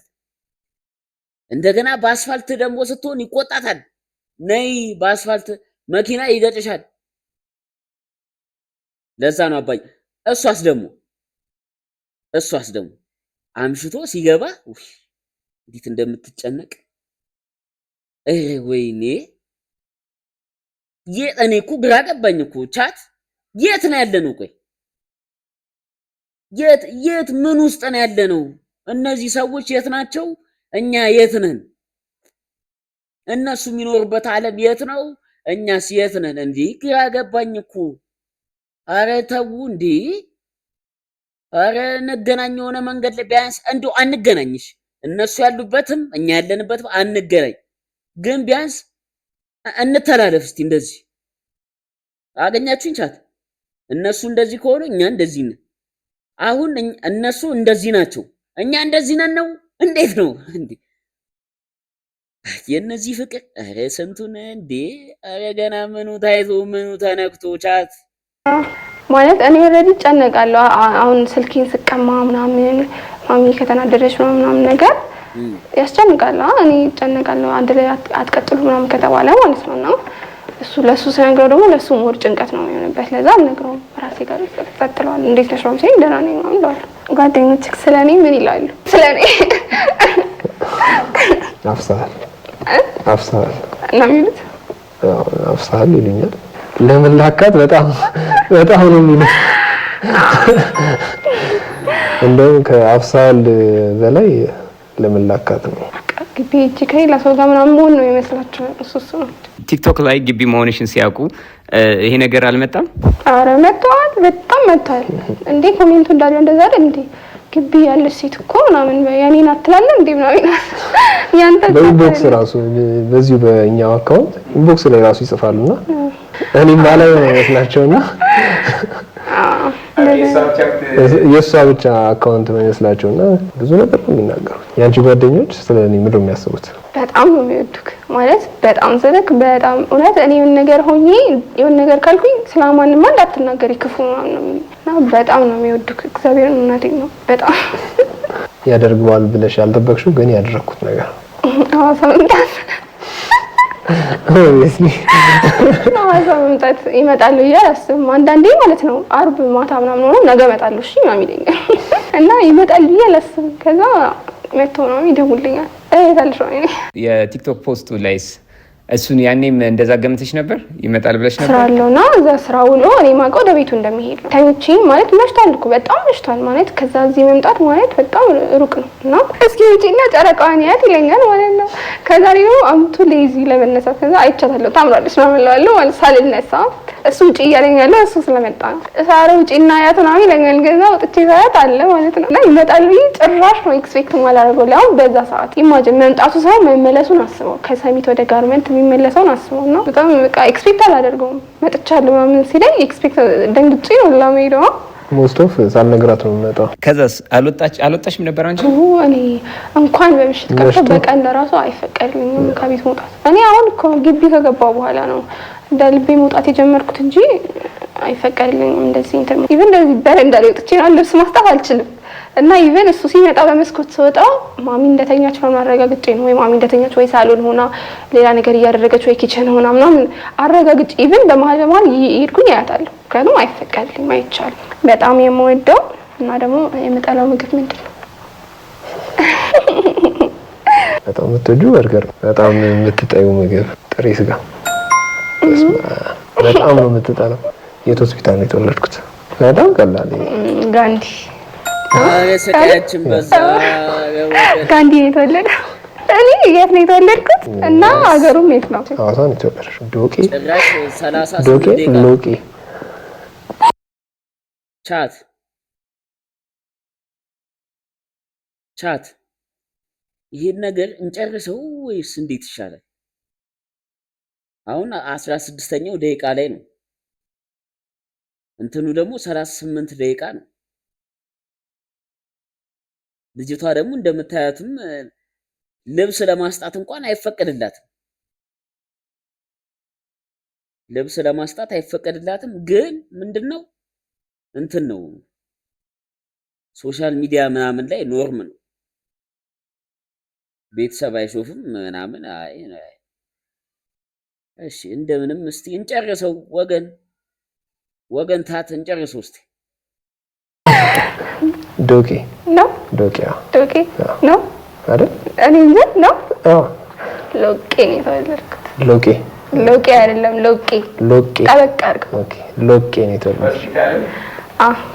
እንደገና በአስፋልት ደግሞ ስትሆን ይቆጣታል። ነይ በአስፋልት መኪና ይገጭሻል። ለዛ ነው አባዬ። እሷስ ደግሞ አምሽቶ ሲገባ እንዴት እንደምትጨነቅ ወይኔ! እኔ እኮ ግራ ገባኝ እኮ ቻት። የት ነው ያለነው? ቆይ የት ምን ውስጥ ነው ያለነው? እነዚህ ሰዎች የት ናቸው? እኛ የት ነን? እነሱ የሚኖርበት ዓለም የት ነው? እኛስ የት ነን? እንዴ ግራ ገባኝ እኮ። አረ ተው እንዴ! አረ እንገናኝ፣ የሆነ መንገድ ላይ ቢያንስ እንደው አንገናኝሽ። እነሱ ያሉበትም እኛ ያለንበትም አንገናኝ፣ ግን ቢያንስ እንተላለፍ እስቲ። እንደዚህ አገኛችሁኝ ቻት? እነሱ እንደዚህ ከሆኑ እኛ እንደዚህ ነን። አሁን እነሱ እንደዚህ ናቸው፣ እኛ እንደዚህ ነን ነው? እንዴት ነው እንዴ? የነዚህ ፍቅር! አረ ስንቱን እንዴ! አረ ገና ምኑ ታይቶ ምኑ ተነክቶ ቻት ማለት እኔ ኦልሬዲ ጨነቃለሁ። አሁን ስልኬን ስቀማ ምናምን ማሚ ከተናደደች ምናምን ነገር ያስጨንቃል። እኔ ጨነቃለሁ። አንድ ላይ አትቀጥሉ ምናምን ከተባለ ማለት ነውና እሱ ለሱ ስነግረው ደግሞ ለሱ ሞር ጭንቀት ነው የሚሆንበት። ለዛ አልነግረውም፣ ራሴ ጋር ተቀጥለዋል። እንዴት ነሽ ነው ሲል ደህና ነኝ ምናምን እለዋለሁ። ጓደኞችህ ስለኔ ምን ይላሉ? ስለኔ አፍሳል እና የሚሉት አፍሳል ይሉኛል። ለመላካት በጣም ነው የሚሉት። እንደውም ከአፍሳል በላይ ለመላካት ነው። ግቢ እጅ ከሌላ ሰው ጋር ምናምን መሆን ነው ይመስላችሁ? እሱ ነው። ቲክቶክ ላይ ግቢ መሆንሽን ሲያውቁ ይሄ ነገር አልመጣም? አረ መጥቷል፣ በጣም መጥቷል። እንዴ ኮሜንቱ እንዳለ እንደዛ አይደል እንዴ? ግቢ ያለች ሴት እኮ ምናምን ያኔን አትላለን እንዴ ምናምን ያንተ በኢንቦክስ ራሱ በዚሁ በእኛው አካውንት ኢንቦክስ ላይ ራሱ ይጽፋሉና እኔ ማለት ነው ይመስላቸውና የእሷ ብቻ አካውንት ነው ይመስላቸውና ብዙ ነገር ነው የሚናገሩት። ያንቺ ጓደኞች ስለኔ ምንድን ነው የሚያስቡት? በጣም ነው የሚወዱክ ማለት በጣም ስለክ በጣም እውነት እኔ የሆነ ነገር ሆኜ የሆነ ነገር ካልኩኝ ስለማንማ እንዳትናገሪ ክፉ ምናምን ነው እና በጣም ነው የሚወዱክ። እግዚአብሔርን እውነቴን ነው በጣም ያደርገዋል ብለሽ ያልጠበቅሽው ግን ያደረኩት ነገር መምጣት ይመጣሉ እያላስብም አንዳንዴ ማለት ነው አርብ ማታ ምናምን ሆኖ ነገ እመጣለሁ እሺ ምናምን ይለኛል እና ይመጣሉ እያላስብም ከዛ መጥቶ ነው ይደውልኛል ታልሽ ነው የቲክቶክ ፖስቱ ላይስ እሱን ያኔም እንደዛ ገምተሽ ነበር ይመጣል ብለሽ ነበር? ስራለውና እዛ ስራው ነው እኔ ማውቀው ወደ ቤቱ እንደሚሄድ ነው። ተኝቼ ማለት መሽቷል እኮ በጣም መሽቷል ማለት ከዛ እዚህ መምጣት ማለት በጣም ሩቅ ነው እና እስኪ ውጪና ጨረቃዋን ያት ይለኛል ማለት ነው። ከዛ ደግሞ አምቱ ሌዚ ለመነሳት ከዛ አይቻታለሁ ታምራለች ማመላዋለሁ ማለት ሳልነሳ እሱ ውጪ እያለኛል እሱ ስለመጣ ነው። ሳራ ውጪና ያት ነው ይለኛል ገዛ ወጥቼ ሳያት አለ ማለት ነው እና ይመጣል ጭራሽ ነው ኤክስፔክት ማላረገው ላይ በዛ ሰዓት ኢማጂን መምጣቱ ሰው መመለሱን አስበው ከሰሚት ወደ ጋርመንት የሚመለሰውን አስበው ነው በጣም በቃ ኤክስፔክት አላደርገውም መጥቻለሁ ምናምን ሲለኝ ኤክስፔክት ደንግጬ ነው ለማይደው ሞስቶፍ ሳልነግራት ነው የምመጣው። ከዛስ አልወጣሽም ነበር አንቺ? እኔ እንኳን በምሽት ቀርቶ በቀን ለራሱ አይፈቀድልኝም ከቤት መውጣት። እኔ አሁን እኮ ግቢ ከገባው በኋላ ነው እንደ ልቤ መውጣት የጀመርኩት እንጂ አይፈቀድልኝም እንደዚህ እንትን ኢቭን እንደዚህ በረንዳ ላይ ወጥቼ ልብስ ማስጣት አልችልም። እና ኢቭን እሱ ሲመጣ በመስኮት ስወጣ ማሚ እንደተኛች ነው አረጋግጬ ነው ወይ ማሚ እንደተኛች ወይ ሳሎን ሆና ሌላ ነገር እያደረገች ወይ ኪችን ሆና ምናምን አረጋግጬ ኢቭን በመሀል ይሄድኩኝ አያታለሁ። ምክንያቱም አይፈቀድልኝም አይቻልም። በጣም የምወደው እና ደግሞ የምጠላው ምግብ ምንድን ነው? በጣም የምትወጂው በርገር፣ በጣም የምትጠይው ምግብ ጥሬ ስጋ። በጣም ነው የምትጠላው። የት ሆስፒታል ነው የተወለድኩት? በጣም ቀላል ጋንዲ ሰቃያችን በዛ ጋንዲ ነው የተወለደው። እኔ የት ነው የተወለድኩት እና ሀገሩም የት ነው? ሐዋሳ ነው የተወለድኩት። ዶቄ ጭራሽ 30 ደቂቃ ሎቄ ቻት ይሄን ነገር እንጨርሰው ወይስ እንዴት ይሻላል? አሁን 16ኛው ደቂቃ ላይ ነው። እንትኑ ደግሞ 38 ደቂቃ ነው። ልጅቷ ደግሞ እንደምታያትም ልብስ ለማስጣት እንኳን አይፈቀድላትም። ልብስ ለማስጣት አይፈቀድላትም። ግን ምንድነው እንትን ነው ሶሻል ሚዲያ ምናምን ላይ ኖርም ነው። ቤተሰብ አይሾፍም ምናምን። አይ እሺ እንደምንም እስቲ እንጨርሰው ወገን ታት እንጨርሰው እስቲ። ዶቄ ነው ዶቄ ነው አይደል? እኔ እንጃ ነው። አዎ ሎቄ ነው የተወለድኩት። ሎቄ አይደለም ሎቄ ጠበቅ አድርገው። ኦኬ ሎቄ ነው የተወለድኩት።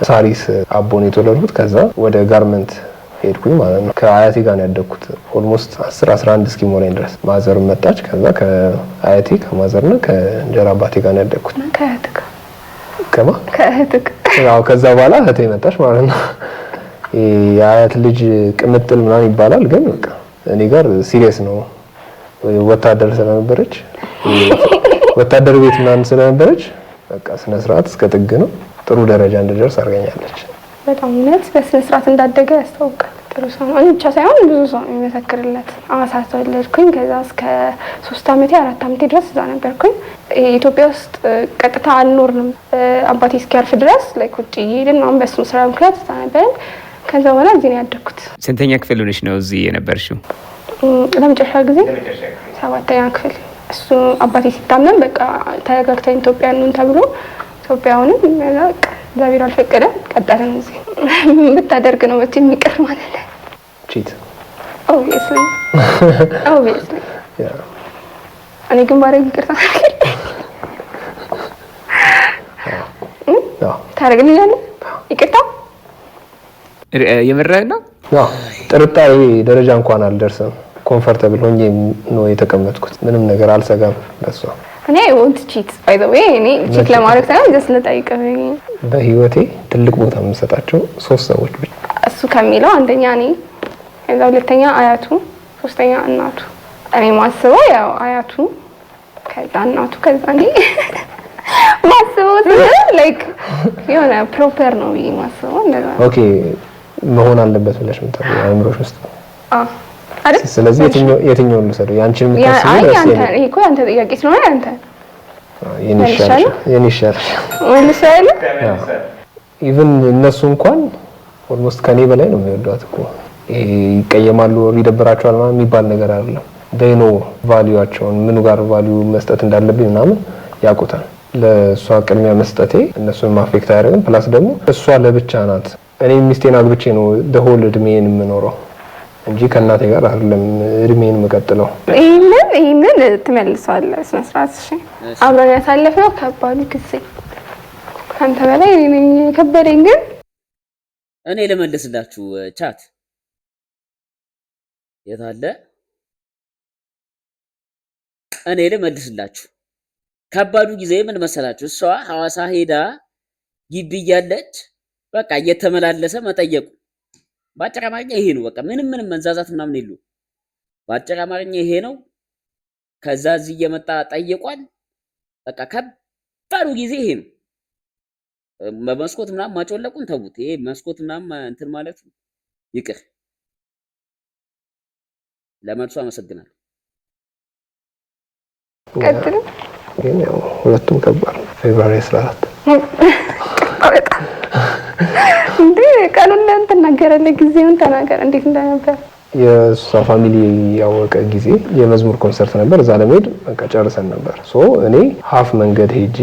ሳሪስ አቦ ነው የተወለድኩት። ከዛ ወደ ጋርመንት ሄድኩኝ ማለት ነው። ከአያቴ ጋር ነው ያደግኩት ኦልሞስት 10-11 እስኪሞላኝ ድረስ። ማዘር መጣች። ከዛ ከአያቴ ከማዘርና ከእንጀራ አባቴ ጋር ነው ያደግኩት። ከእህትህ ያው ከዛ በኋላ እህቴ መጣች ማለት ነው። የአያት ልጅ ቅምጥል ምናምን ይባላል። ግን በቃ እኔ ጋር ሲሪየስ ነው። ወታደር ስለነበረች ወታደር ቤት ምናምን ስለነበረች በቃ ስነ ስርዓት እስከ ጥግ ነው። ጥሩ ደረጃ እንድደርስ አድርገኛለች። በጣም እውነት በስነ ስርዓት እንዳደገ ያስታውቃል። ጥሩ ሰው ነው። እኔ ብቻ ሳይሆን ብዙ ሰው የሚመሰክርለት። ሐዋሳ ተወለድኩኝ። ከዛ እስከ 3 ዓመቴ 4 ዓመቴ ድረስ እዛ ነበርኩኝ። ኢትዮጵያ ውስጥ ቀጥታ አልኖርንም። አባቴ እስኪያርፍ ድረስ ላይክ ውጪ እየሄድን አሁን በሱ ስራ ምክንያት እዛ ነበርን። ከዛ በኋላ እዚህ ነው ያደግኩት። ስንተኛ ክፍል ሆነሽ ነው እዚህ የነበርሽው? ለመጨረሻ ጊዜ 7ኛ ክፍል። እሱ አባቴ ሲታመም በቃ ተረጋግተን ኢትዮጵያ ነን ተብሎ ኢትዮጵያውንም በቃ እግዚአብሔር አልፈቀደም ቀጠለን። እዚህ ብታደርግ ነው መቼ የሚቀር ማለት ነው። ቺት ኦብቪየስሊ እኔ ግን ባረግ ይቅርታ ታደርግልኛለህ? ይቅርታ የምረህ ነው? አዎ ጥርጣሬ ደረጃ እንኳን አልደርስም። ኮምፎርታብል ሆኜ ነው የተቀመጥኩት። ምንም ነገር አልሰጋም ለሷ። እኔ ወንት ቺት ባይ ዘ ዌይ እኔ ቺት ለማድረግ ሳይሆን ጀስት ልጠይቅህ። በህይወቴ ትልቅ ቦታ የምሰጣቸው 3 ሰዎች ብቻ። እሱ ከሚለው አንደኛ እኔ፣ ከዛ ሁለተኛ አያቱ፣ ሶስተኛ እናቱ። እኔ ማስበው ያው አያቱ፣ ከዛ እናቱ፣ ከዛ እኔ ማስበው ላይክ የሆነ ፕሮፐር ነው ማስበው እንደዛ። ኦኬ መሆን አለበት ብለሽ የምታስቢው አይምሮሽ ውስጥ? አይደል? ስለዚህ የትኛውን ልሰደው? ያንቺን የምታስቢው? አይ ያንተ እኮ ያንተ ጥያቄ ስለሆነ ያንተ የኔ ይሻላል። ኢቭን እነሱ እንኳን ኦልሞስት ከኔ በላይ ነው የሚወዷት እኮ። ይቀየማሉ፣ ይደብራቸዋል ማለት የሚባል ነገር አይደለም። ዴኖ ቫልዩአቸውን ምኑ ጋር ቫልዩ መስጠት እንዳለብኝ ምናምን ያውቁታል። ለእሷ ቅድሚያ መስጠቴ እነሱን ማፌክት አያደርግም። ፕላስ ደግሞ እሷ ለብቻ ናት። እኔ ሚስቴን አግብቼ ነው ደሆል እድሜን የምኖረው እንጂ ከእናቴ ጋር አይደለም እድሜን የምቀጥለው። ይሄንን ትመልሰዋለህ በስነ ስርዓት። እሺ አብረን ያሳለፍነው ከባዱ ጊዜ ካንተ በላይ እኔ ከበደኝ። ግን እኔ ልመልስላችሁ። ቻት የት አለ? እኔ ልመልስላችሁ። ከባዱ ጊዜ ምን መሰላችሁ? እሷ ሐዋሳ ሄዳ ግቢ እያለች በቃ እየተመላለሰ መጠየቁ በአጭር አማርኛ ይሄ ነው። በቃ ምንም መንዛዛት ምናምን የለውም። በአጭር አማርኛ ይሄ ነው። ከዛ እዚህ እየመጣ ጠይቋል። በቃ ከባዱ ጊዜ ይሄ ነው። በመስኮት ምናምን ማጮለቁን ተውት። ይሄ መስኮት ምናምን እንትን ማለት ይቅር። ለመልሱ አመሰግናለሁ። ቀጥሉ። ግን ያው ሁለቱም ከባድ ነው። ፌብሩዋሪ 14 እንዴ ቀኑን ለአንተ ተናገረልህ፣ ጊዜውን ተናገር እንዴት እንደነበር። የሷ ፋሚሊ ያወቀ ጊዜ የመዝሙር ኮንሰርት ነበር። እዛ ለመሄድ በቃ ጨርሰን ነበር። እኔ ሀፍ መንገድ ሄጄ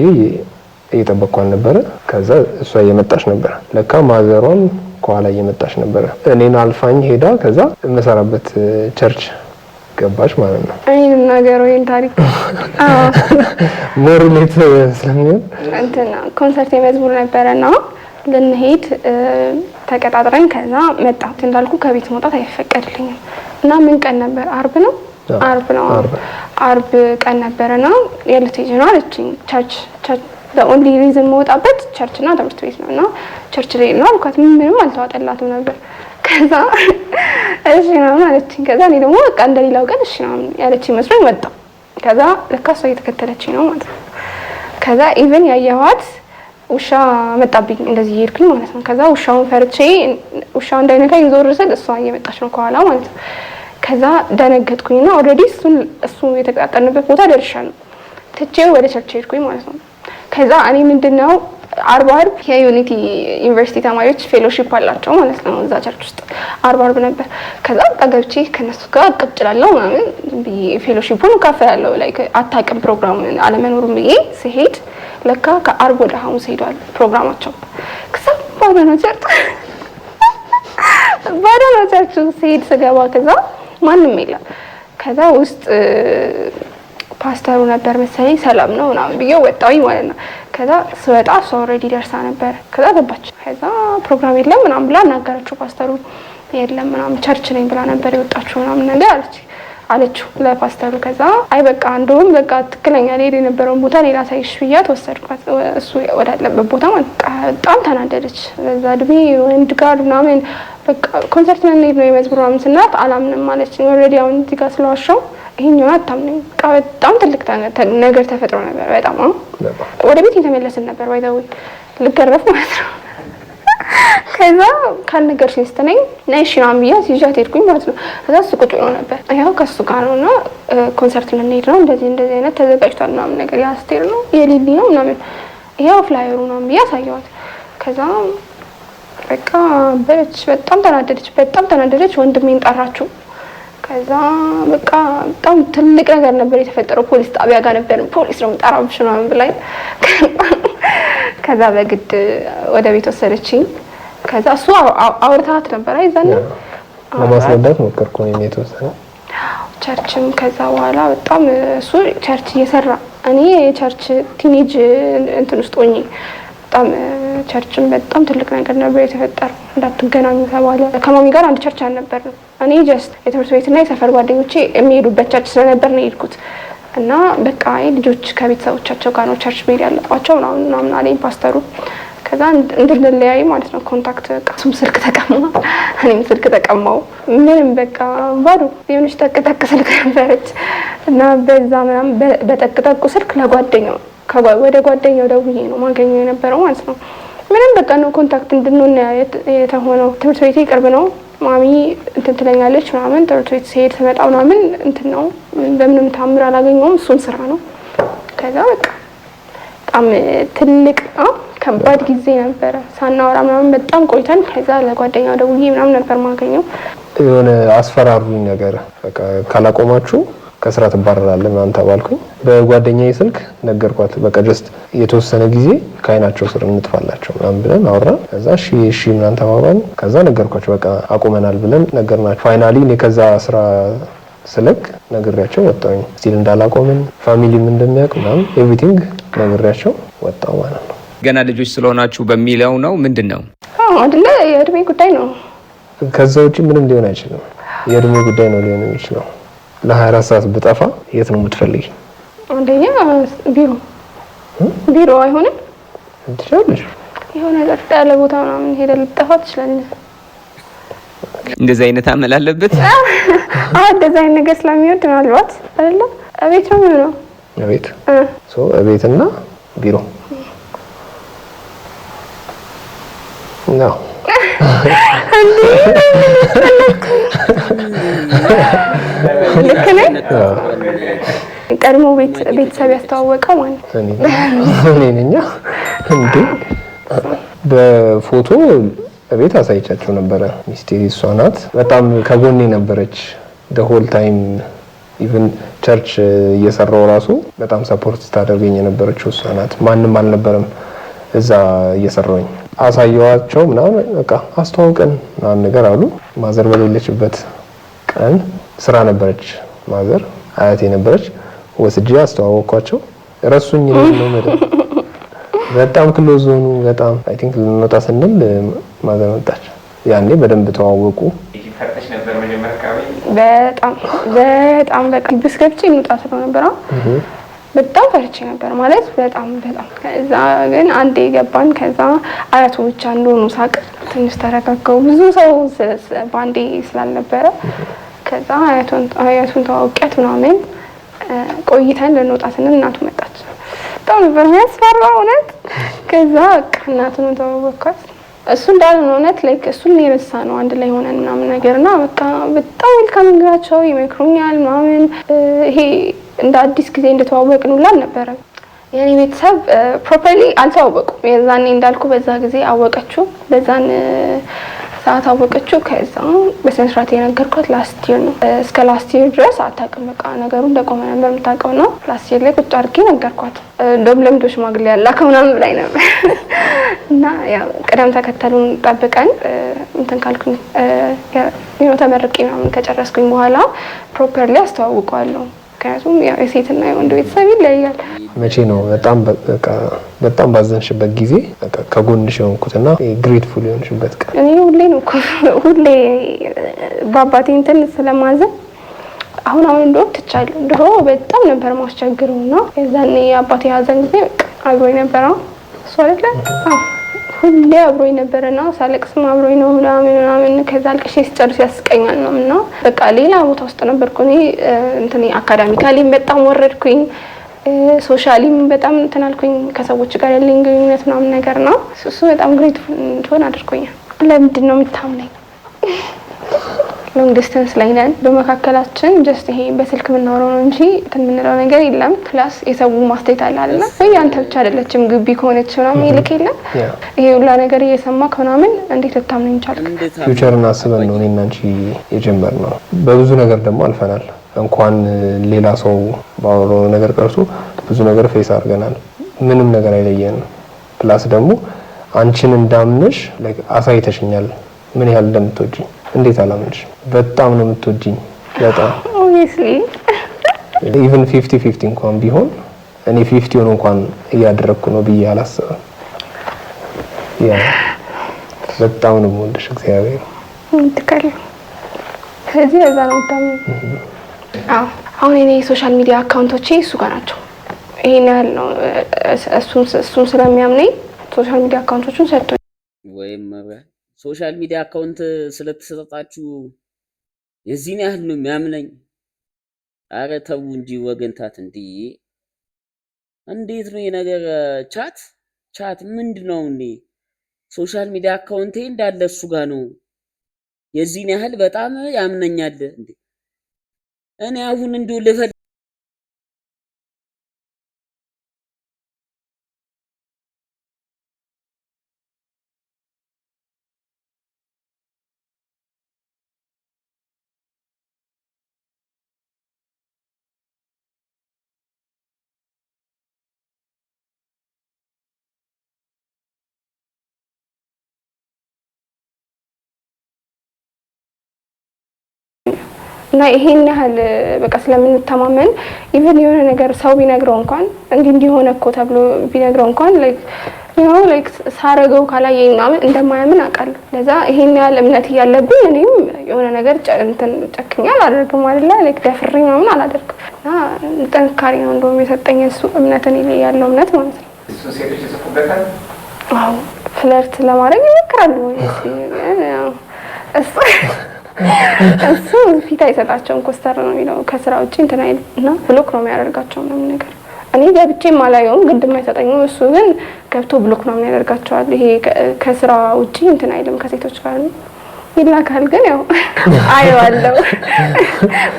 እየጠበቅኳት ነበረ። ከዛ እሷ እየመጣች ነበር። ለካ ማዘሯም ከኋላ እየመጣች ነበረ። እኔን አልፋኝ ሄዳ ከዛ የምሰራበት ቸርች ገባች ማለት ነው። እኔን ነገር ወይን ታሪክ ሞሪሌት ስለሚሆን እንትና ኮንሰርት የመዝሙር ነበረና ልንሄድ ተቀጣጥረን ከዛ መጣት እንዳልኩ ከቤት መውጣት አይፈቀድልኝም እና ምን ቀን ነበር? አርብ ነው። አርብ ቀን ነበርና የልትሄጂ ነው አለችኝ። ቸርች ለኦንሊ ሪዝን መውጣበት ቸርችና ትምህርት ቤት ነውና ቸርች ላይ ነው አልኳት። ምንም አልተዋጠላትም ነበር። ከዛ እሺ ነው አለችኝ። ከዛ እኔ ደግሞ በቃ እንደሌላው ቀን እሺ ነው ያለችኝ መስሎኝ ወጣሁ። ከዛ ለካ እሷ እየተከተለችኝ ነው ማለት ነው። ከዛ ኢቭን ያየኋት ውሻ መጣብኝ እንደዚህ እየሄድኩኝ ማለት ነው። ከዛ ውሻውን ፈርቼ ውሻው እንዳይነካኝ ዞር ስል እሷ እየመጣች ነው ከኋላ ማለት ነው። ከዛ ደነገጥኩኝና ኦልሬዲ እሱ የተቀጣጠርንበት ቦታ ደርሻለሁ። ትቼው ወደ ቸርች ሄድኩኝ ማለት ነው። ከዛ እኔ ምንድነው አርብ የዩኒቲ ዩኒቨርሲቲ ተማሪዎች ፌሎሺፕ አላቸው ማለት ነው እዛ ቸርች ውስጥ አርብ ነበር። ከዛ ገብቼ ከነሱ ጋር አቀጭላለሁ ማለት ፌሎሺፑን ካፈላለሁ ላይክ አታውቅም ፕሮግራሙን አለመኖሩን ብዬ ሲሄድ ለካ ከአርብ ወደ ሐሙስ ሄዷል ፕሮግራማቸው። ከዛ ባዶ ቸርች ሲሄድ ስገባ ከዛ ማንም የለም። ከዛ ውስጥ ፓስተሩ ነበር መሰለኝ ሰላም ነው ምናምን ብዬ ወጣሁኝ ማለት ነው። ከዛ ስወጣ እሷ ኦልሬዲ ደርሳ ነበር። ከዛ ገባች። ከዛ ፕሮግራም የለም ምናምን ብላ እናገረችው ፓስተሩ። የለም ምናምን ቸርች ነኝ ብላ ነበር የወጣችው ምናምን ነገር አለችው ለፓስተሩ። ከዛ አይ በቃ እንደውም በቃ ትክክለኛ ሄድ የነበረውን ቦታ ሌላ ሳይሽ ብያት ወሰድኳት እሱ ወዳለበት ቦታ ማለት ነው። በጣም ተናደደች። በዛ እድሜ ወንድ ጋር ምናምን በቃ ኮንሰርት መሄድ ነው የመዝሙር ምናምን ስናት አላምንም አለችኝ። ኦልሬዲ አሁን እዚህ ጋር ስለዋሻው ይሄኛው አታምነኝ። በቃ በጣም ትልቅ ነገር ተፈጥሮ ነበር። በጣም ወደ ቤት የተመለስን ነበር ባይዛው ልገረፍ ማለት ነው። ከዛ ካልነገርሽኝ ስትነኝ ነይ እሺ ምናምን ብያት ይዣት ሄድኩኝ ማለት ነው። ከዛ እሱ ቁጭ ብሎ ነበር። ያው ከሱ ጋር ነውና ኮንሰርት ልንሄድ ነው እንደዚህ አይነት ተዘጋጅቷል ምናምን ነገር ያስቴር ነው የሊሊ ነው ምናምን ያው ፍላየሩ ነው ብዬ አሳየኋት። ከዛ በቃ በጣም ተናደደች። ወንድሜን ጠራችው። ከዛ በቃ በጣም ትልቅ ነገር ነበር የተፈጠረው። ፖሊስ ጣቢያ ጋር ነበር። ፖሊስ ነው የምጠራብሽ ምናምን ብላኝ ከዛ በግድ ወደ ቤት ወሰደችኝ። ከዛ እሱ አውርታት ነበር አይዛኔ ለማስረዳት ሞከርኩ ነው የተወሰነ ቸርችም። ከዛ በኋላ በጣም እሱ ቸርች እየሰራ እኔ ቸርች ቲኔጅ እንትን ውስጥ ሆኜ በጣም ቸርችን በጣም ትልቅ ነገር ነበር የተፈጠረው። እንዳትገናኙ ተባለ። ከማሚ ጋር አንድ ቸርች አልነበርንም። እኔ ጀስት የትምህርት ቤትና የሰፈር ጓደኞቼ የሚሄዱበት ቸርች ስለነበር ነው የሄድኩት እና በቃ ልጆች ከቤተሰቦቻቸው ጋር ነው ቸርች መሄድ ያለባቸው ምናምን አለኝ ፓስተሩ። ከዛ እንድንለያይ ማለት ነው ኮንታክት በቃ እሱም ስልክ ተቀማ፣ እኔም ስልክ ተቀማው። ምንም በቃ ባዶ የሆነች ጠቅጠቅ ስልክ ነበረች እና በዛ ምናምን በጠቅጠቁ ስልክ ለጓደኛው ወደ ጓደኛው ደውዬ ነው ማገኘው የነበረው ማለት ነው። ምንም በቃ ነው ኮንታክት እንድንሆን የተሆነው። ትምህርት ቤቴ ቅርብ ነው። ማሚ እንትን ትለኛለች ምናምን ትምህርት ቤት ስሄድ ስመጣ ምናምን እንትን ነው። በምንም ታምር አላገኘውም። እሱም ስራ ነው። ከዛ በቃ በጣም ትልቅ ከባድ ጊዜ ነበረ። ሳናወራ ምናምን በጣም ቆይተን ከዛ ለጓደኛው ደውዬ ምናምን ነበር ማገኘው። የሆነ አስፈራሩኝ ነገር በቃ ካላቆማችሁ ከስራ ትባረራለህ ምናምን ተባልኩኝ። በጓደኛዬ ስልክ ነገርኳት። በቃ ጀስት የተወሰነ ጊዜ ከአይናቸው ስር እንጥፋላቸው ምናምን ብለን አወራን። ከዛ እሺ ምናምን ተባባልን። ከዛ ነገርኳቸው በቃ አቁመናል ብለን ነገርናቸው። ፋይናሊ እኔ ከዛ ስራ ስለቅ ነግሬያቸው ወጣሁኝ። ስቲል እንዳላቆምን ፋሚሊም እንደሚያውቅ ምናምን ኤቭሪቲንግ ነግሬያቸው ወጣሁ ማለት ነው። ገና ልጆች ስለሆናችሁ በሚለው ነው ምንድን ነው አይደለ? የእድሜ ጉዳይ ነው። ከዛ ውጭ ምንም ሊሆን አይችልም። የእድሜ ጉዳይ ነው ሊሆን የሚችለው። ለ24 ሰዓት ብጠፋ የት ነው የምትፈልጊ? አንደኛ ቢሮ አይሆንም። ትችላለሽ። የሆነ ጸጥ ያለ ቦታ ምናምን ሄደህ ልትጠፋ ትችላለህ። እንደዚህ አይነት አመል አለበት። እንደዚህ አይነት ነገር ስለሚወድ ምናልባት አይደለ? እቤት ነው ምን ነው? እቤት እቤትና ቢሮ ነው። ልክ ነኝ። ቀድሞ ቤተሰብ ያስተዋወቀው ማለት እኔ ነኝ እንዴ? በፎቶ ቤት አሳይቻቸው ነበረ። ሚስቴ እሷ ናት። በጣም ከጎኔ ነበረች the whole time even ቸርች እየሰራው ራሱ በጣም ሰፖርት ታደርገኝ የነበረችው እሷ ናት። ማንም አልነበረም እዛ እየሰራውኝ። አሳየዋቸው ምናምን በቃ አስተዋውቀን ምናምን ነገር አሉ። ማዘር በሌለችበት ቀን ስራ ነበረች ማዘር፣ አያቴ ነበረች። ወስጄ አስተዋወቅኳቸው። ረሱኝ ነው ማለት በጣም ክሎዝ ሆኑ። በጣም አይ ቲንክ ልንወጣ ስንል ማዘር መጣች። ያኔ በደንብ ተዋወቁ። በጣም በቃ ብስከብቼ እንውጣ ስለው ነበር። በጣም ፈርቼ ነበር ማለት በጣም ከዛ ግን አንዴ ገባን። ከዛ አያቱ ብቻ እንደሆኑ ሳቅ ትንሽ ተረጋጋው። ብዙ ሰው ባንዴ ስላልነበረ ከዛ አያቱን ተዋውቂያት ምናምን ቆይተን ልንወጣ ስንል እናቱ መጣች። በጣም ነበር የሚያስፈራው እውነት። ከዛ በቃ እናቱን ተዋወቅኳት። እሱ እንዳለን እውነት ላይክ እሱን የረሳ ነው አንድ ላይ ሆነን ምናምን ነገርና በቃ በጣም ዌልካም እንግራቸው ይመክሩኛል ምናምን። ይሄ እንደ አዲስ ጊዜ እንደተዋወቅን ሁላ ነበረ። የኔ ቤተሰብ ፕሮፐርሊ አልተዋወቁም። የዛኔ እንዳልኩ በዛ ጊዜ አወቀችው፣ በዛን ሰዓት አወቀችው። ከዛ በስነ ስርዓት የነገርኳት ላስት ይር ነው። እስከ ላስት ይር ድረስ አታውቅም። በቃ ነገሩ እንደቆመ ነበር የምታውቀው ነው። ላስት ይር ላይ ቁጭ አድርጌ ነገርኳት። እንደውም ለምዶ ሽማግሌ ያላከው ምናምን ብላኝ ነበር እና ያው ቅደም ተከተሉን ጠብቀን እንትን ካልኩኝ ተመርቄ ምናምን ከጨረስኩኝ በኋላ ፕሮፐርሊ አስተዋውቀዋለሁ። ምክንያቱም ያው የሴትና የወንድ ቤተሰብ ይለያል። መቼ ነው በጣም ባዘንሽበት ጊዜ ከጎንሽ የሆንኩትና ግሬትፉል የሆንሽበት ቀን? እኔ ሁሌ በአባቴ እንትን ስለማዘን አሁን እንደው ትቻለሁ። ድሮ በጣም ነበር ማስቸግረው እና የዛኔ አባቴ ያዘን ጊዜ አብሮኝ ነበር። እሱ አይደለ ሁሌ አብሮኝ ነበርና ሳለቅስም አብሮኝ ነው ምናምን። ከዛ አልቅሼ ሲጨርስ ያስቀኛል ነው እና በቃ ሌላ ቦታ ውስጥ ነበርኩ እኔ እንትን አካዳሚካሊም በጣም ወረድኩኝ። ሶሻሊም በጣም እንትን አልኩኝ። ከሰዎች ጋር ያለኝ ግንኙነት ምናምን ነገር ነው እሱ በጣም ግሬትፉል እንድሆን አድርጎኛል። ለምንድን ነው የምታምነኝ? ሎንግ ዲስታንስ ላይ ነን። በመካከላችን ጀስት ይሄ በስልክ የምናወራው ነው እንጂ እንትን የምንለው ነገር የለም። ፕላስ የሰው ማስተያየት አለ አይደል? ወይ አንተ ብቻ አይደለችም ግቢ ከሆነች ምናምን ይልክ የለም። ይሄ ሁላ ነገር እየሰማክ ምናምን እንዴት ልታምነኝ ቻልክ? ፊውቸርን አስበን ነው እኔና አንቺ የጀመርነው። በብዙ ነገር ደግሞ አልፈናል። እንኳን ሌላ ሰው ባወራው ነገር ቀርቶ ብዙ ነገር ፌስ አድርገናል። ምንም ነገር አይለየንም። ፕላስ ደግሞ አንቺን እንዳምንሽ አሳይተሽኛል ምን ያህል እንደምትወጂኝ። እንዴት አላምንሽ? በጣም ነው የምትወጂኝ። በጣም ኦብቪየስሊ ኢቭን 50-50 እንኳን ቢሆን እኔ 50 ሆኖ እንኳን እያደረግኩ ነው ብዬ አላስብም። ያ በጣም ነው የምወድሽ እግዚአብሔር እንትከለ ከዚህ እዛ ነው ታምን አሁን እኔ ሶሻል ሚዲያ አካውንቶቼ እሱ ጋር ናቸው። ይሄን ያህል ነው እሱን ስለሚያምነኝ ሶሻል ሚዲያ አካውንቶቹን ሰጥቶኝ ወይም ሶሻል ሚዲያ አካውንት ስለተሰጣችሁ የዚህን ያህል ነው የሚያምነኝ። አረ ተው እንጂ ወገንታት እንዴት ነው የነገር ቻት ምንድነው እንዴ? ሶሻል ሚዲያ አካውንቴ እንዳለ እሱ ጋር ነው። የዚህን ያህል በጣም ያምነኛል እንዴ? እኔ አሁን እንደው እና ይሄን ያህል በቃ ስለምንተማመን ኢቭን የሆነ ነገር ሰው ቢነግረው እንኳን እንዲሆነ እኮ ተብሎ ቢነግረው እንኳን ላይክ ሳረገው ካላየኝ ምናምን እንደማያምን አውቃለሁ። ለዛ ይሄን ያህል እምነት እያለብኝ እኔም የሆነ ነገር ጨክኛ አላደርግም አይደለ ላይክ ደፍሬ ምናምን አላደርግም። እና ጥንካሬ ነው እንደውም የሰጠኝ እሱ እምነት እኔ ላይ ያለው እምነት ማለት ነው። እሱ ሴቶች ይጽፉበታል። አዎ ፍለርት ለማድረግ ይሞክራሉ። እሱ ፊት አይሰጣቸውም ኮስተር ነው የሚለው ከስራ ውጪ እንትን አይልም እና ብሎክ ነው የሚያደርጋቸው ምናምን ነገር እኔ ገብቼም አላየውም ግድም አይሰጠኝም። እሱ ግን ገብቶ ብሎክ ነው የሚያደርጋቸዋል። ይሄ ከስራ ውጪ እንትን አይልም ከሴቶች ጋር ይላካል። ግን ያው አየዋለሁ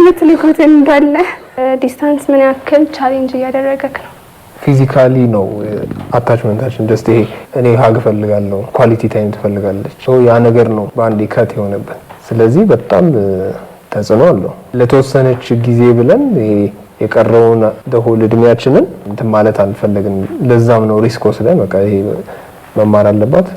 ምትልኩት እንዳለ ዲስታንስ ምን ያክል ቻሌንጅ እያደረገክ ነው? ፊዚካሊ ነው አታችመንታችን ደስ ይሄ እኔ ሀግ ፈልጋለሁ ኳሊቲ ታይም ትፈልጋለች ያ ነገር ነው በአንዴ ከት የሆነበት። ስለዚህ በጣም ተጽዕኖ አለው። ለተወሰነች ጊዜ ብለን የቀረውን ደሆል እድሜያችንን እንትን ማለት አንፈልግም። ለዛም ነው ሪስክ ወስደን በቃ ይሄ መማር አለባት።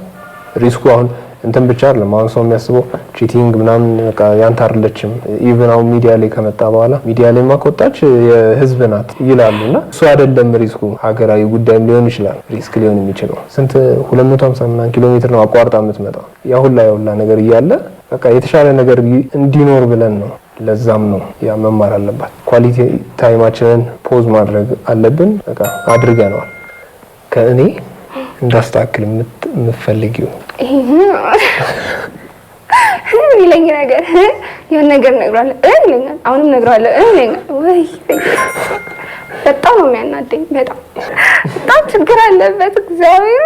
ሪስኩ አሁን እንትን ብቻ አይደለም። አሁን ሰው የሚያስበው ቺቲንግ ምናምን በቃ ያንተ አይደለችም። ኢቭን አሁን ሚዲያ ላይ ከመጣ በኋላ ሚዲያ ላይ ማቆጣች የህዝብ ናት ይላሉና እሱ አይደለም ሪስኩ። ሀገራዊ ጉዳይም ሊሆን ይችላል ሪስክ ሊሆን የሚችለው። ስንት 250 ኪሎ ሜትር ነው አቋርጣ የምትመጣው። ያ ሁላ ነገር እያለ በቃ የተሻለ ነገር እንዲኖር ብለን ነው። ለዛም ነው ያ መማር አለባት። ኳሊቲ ታይማችንን ፖዝ ማድረግ አለብን። በቃ አድርገናል። ከእኔ እንዳስተካክል የምትፈልጊው ይለኝ ነገር የሆነ ነገር ነግሯለሁ ይለኛል። አሁንም ነግሯለሁ ይለኛል። ወይ በጣም ነው የሚያናደኝ። በጣም ችግር አለበት እግዚአብሔር።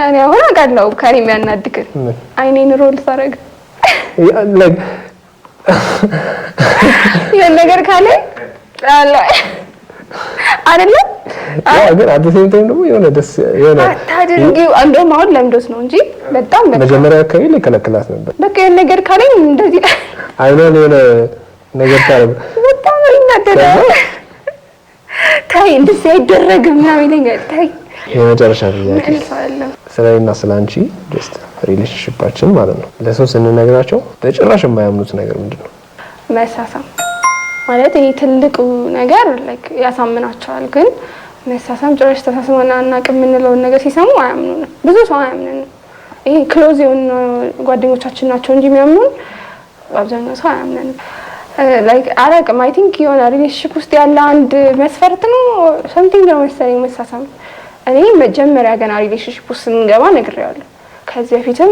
እኔ አሁን አውቃለሁ ከኔ የሚያናድግ አይኔን ሮል ሳረግ ያን ነገር ካለ አይደለ ግን አጥተን ደግሞ የሆነ ደስ የሆነ ታድርጊው እንደውም አሁን ለምዶስ ነው እንጂ በጣም መጀመሪያ አካባቢ ላይ ከለከላት ነበር። በቃ ያን ነገር ካለ እንደዚህ አይኖን የሆነ ነገር ታረግ በጣም ይናደዳል። ታይ እንደዚህ አይደረግም ምናምን ይለኛል። ታይ የመጨረሻ ጥያቄ ስለኔና ስለአንቺ ጀስት ሪሌሽንሺፓችን ማለት ነው ለሰው ስንነግራቸው በጭራሽ የማያምኑት ነገር ምንድነው? መሳሳም ማለት ይሄ ትልቁ ነገር ላይክ ያሳምናቸዋል። ግን መሳሳም ጭራሽ ተሳስመና አናውቅም የምንለውን ነገር ሲሰሙ አያምኑንም። ብዙ ሰው አያምኑንም። ይሄ ክሎዝ የሆኑ ጓደኞቻችን ናቸው እንጂ የሚያምኑን አብዛኛው ሰው አያምኑንም። ላይክ አላውቅም አይ ቲንክ የሆነ ሪሌሽንሺፕ ውስጥ ያለ አንድ መስፈርት ነው ሰምቲንግ ነው መሰለኝ መሳሳም። እኔ መጀመሪያ ገና ሪሌሽንሺፕ ውስጥ ስንገባ ነግሬዋለሁ። ከዚህ በፊትም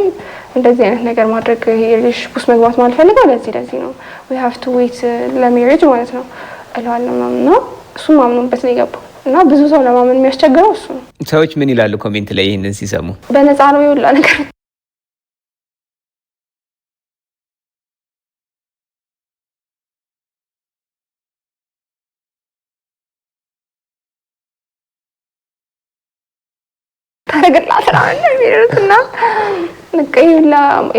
እንደዚህ አይነት ነገር ማድረግ ሪሌሽንሺፕ ውስጥ መግባት ማልፈልገው ለዚህ ነው we have to wait ለሜሪጅ ማለት ነው እለዋለሁ ነው እሱም አምኖበት ነው የገባው። እና ብዙ ሰው ለማመን የሚያስቸግረው እሱ ነው። ሰዎች ምን ይላሉ ኮሜንት ላይ ይሄንን ሲሰሙ? በነፃ ነው ይውላ ነገር ያደርግላት ነው የሚሉትና በቃ ይሄ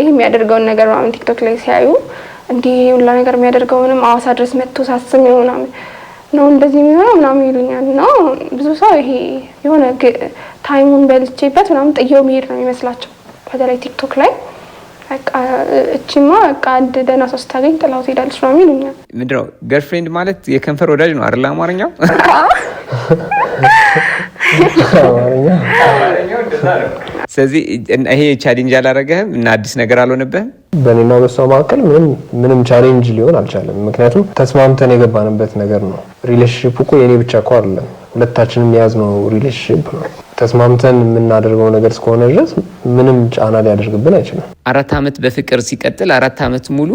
የሚያደርገውን ነገር ምናምን ቲክቶክ ላይ ሲያዩ እንዲህ ሁላ ነገር የሚያደርገው ምንም አዋሳ ድረስ መጥቶ ሳስም ምናምን ነው እንደዚህ የሚሆነው ምናምን ይሉኛል። እና ብዙ ሰው ይሄ የሆነ ታይሙን በልቼበት ምናምን ጥየው መሄድ ነው የሚመስላቸው በተለይ ቲክቶክ ላይ በቃ እቺማ በቃ አንድ ደህና ሰው ስታገኝ ጥላው ትሄዳለች ነው የሚሉኛል። ምንድነው ገርልፍሬንድ ማለት የከንፈር ወዳጅ ነው አይደል? አማርኛው አማርኛው እንደዛ ነው። ስለዚህ ይሄ ቻሌንጅ አላረገህም እና አዲስ ነገር አልሆነብህም? በእኔና በሷ መካከል ምንም ቻሌንጅ ሊሆን አልቻለም። ምክንያቱም ተስማምተን የገባንበት ነገር ነው። ሪሌሽንሺፕ እኮ የኔ ብቻ እኮ አይደለም፣ ሁለታችንም የያዝነው ሪሌሽንሺፕ ነው። ተስማምተን የምናደርገው ነገር እስከሆነ ድረስ ምንም ጫና ሊያደርግብን አይችልም። 4 አመት በፍቅር ሲቀጥል 4 አመት ሙሉ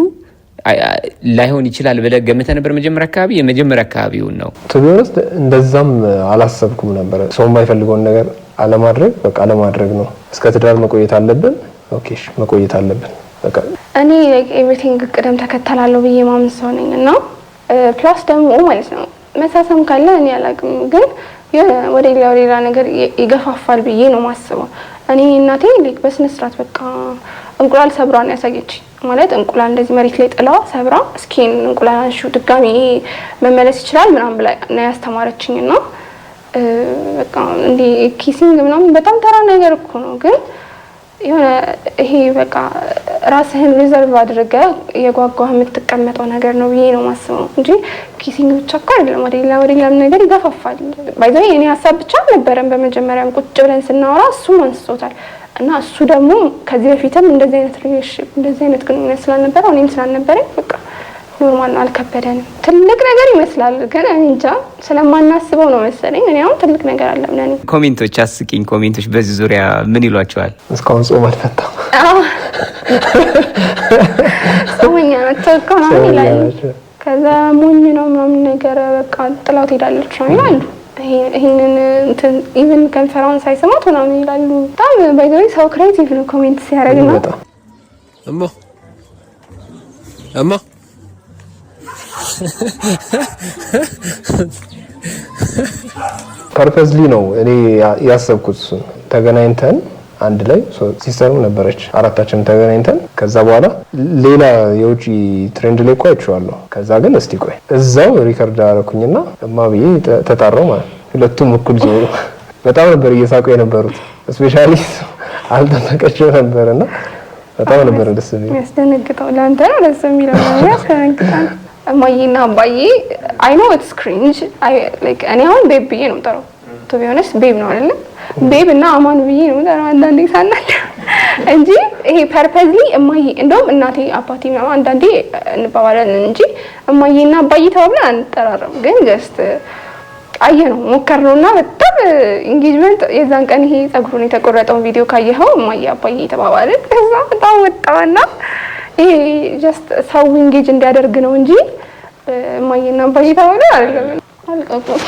ላይሆን ይችላል ብለህ ገምተህ ነበር? የመጀመሪያ አካባቢውን ነው ቱቢውንስ እንደዛም አላሰብኩም ነበር። ሰው የማይፈልገውን ነገር አለማድረግ በቃ አለማድረግ ነው። እስከ ትዳር መቆየት አለብን። ኦኬ መቆየት አለብን በቃ። እኔ ኤቭሪቲንግ ቅደም ተከተላለሁ ብዬ ማምን ሰው ነኝ እና ፕላስ ደግሞ ማለት ነው መሳሳም ካለ እኔ አላውቅም፣ ግን ወደ ሌላ ነገር ይገፋፋል ብዬ ነው ማስበው። እኔ እናቴ በስነ ስርዓት በቃ እንቁላል ሰብራን ያሳየች ማለት እንቁላል እንደዚህ መሬት ላይ ጥላ ሰብራ እስኪን እንቁላል አንሹ ድጋሚ መመለስ ይችላል ምናምን ብላ ነው ያስተማረችኝና በቃ እንዴ ኪሲንግ ምናምን በጣም ተራ ነገር እኮ ነው፣ ግን የሆነ ይሄ በቃ ራስህን ሪዘርቭ አድርገህ የጓጓህ የምትቀመጠው ነገር ነው ብዬ ነው ማስበው እንጂ ኪሲንግ ብቻ እኮ አይደለም፣ ወደ ሌላም ነገር ይገፋፋል። ባይዘይ እኔ ሀሳብ ብቻ አልነበረም። በመጀመሪያም ቁጭ ብለን ስናወራ እሱም አንስቶታል እና እሱ ደግሞ ከዚህ በፊትም እንደዚህ አይነት ሪሌሽንሺፕ እንደዚህ አይነት ግንኙነት ስላልነበረ እኔም ስላልነበረኝ በቃ ኖርማል አልከበደንም። ትልቅ ነገር ይመስላል ግን እኔ እንጃ ስለማናስበው ነው መሰለኝ። እኔ አሁን ትልቅ ነገር አለም ነኝ። ኮሜንቶች አስቂኝ ኮሜንቶች በዚህ ዙሪያ ምን ይሏቸዋል? እስካሁን ጾም አልፈታም ጾመኛ ናቸው እኮ ነው ይላሉ። ከዛ ሞኝ ነው ምናምን ነገር በቃ ጥላው ትሄዳለች ነው ይላሉ። ይሄንን እንትን ኢቭን ኮንፈረንስ ሳይሰማት ምናምን ይላሉ። በጣም ባይዘይ ሰው ክሬቲቭ ነው ኮሜንት ሲያደርግ ነው። እማ ፐርፐዝሊ ነው እኔ ያሰብኩት። እሱን ተገናኝተን አንድ ላይ ሲስተርም ነበረች፣ አራታችንም ተገናኝተን ከዛ በኋላ ሌላ የውጪ ትሬንድ ላይ እኮ አይቼዋለሁ። ከዛ ግን እስቲ ቆይ እዛው ሪከርድ አደረኩኝና እማ ብዬ ተጣራው ማለት ሁለቱም እኩል ዞሩ። በጣም ነበር እየሳቁ የነበሩት። ስፔሻሊ አልተጠቀቸው ነበርና በጣም ነበር ደስ የሚለው። ያስደነግጣው ለአንተ ነው ደስ የሚለው ነው ያስደነግጣል። እማዬና አባዬ አይ ኖ ኢትስ ክሪንጅ ላይክ እኔ አሁን ቤብ ብዬ ነው የምጠራው። ቱ ቢ ኦነስት ቤብ ነው አይደል? ቤብ እና አማን ብዬ ነው የምጠራው አንዳንዴ ሳናል እንጂ ይሄ ፐርፐዝሊ እማዬ እንደውም እናቴ አባቴ ምናምን አንዳንዴ እንባባላለን እንጂ እማዬና አባዬ ተባብለን አንጠራራም። ግን ጀስት አየነው ሞከርነውና በጣም ኢንጌጅመንት የዛን ቀን ይሄ ጸጉሩን የተቆረጠውን ቪዲዮ ካየኸው እማዬ አባዬ ተባባልን። ከዛ በጣም ወጣውና ይሄ ጀስት ሰው ኢንጌጅ እንዲያደርግ ነው እንጂ እማዬና አባዬ ተባባልን አይደለም። አልቀቁም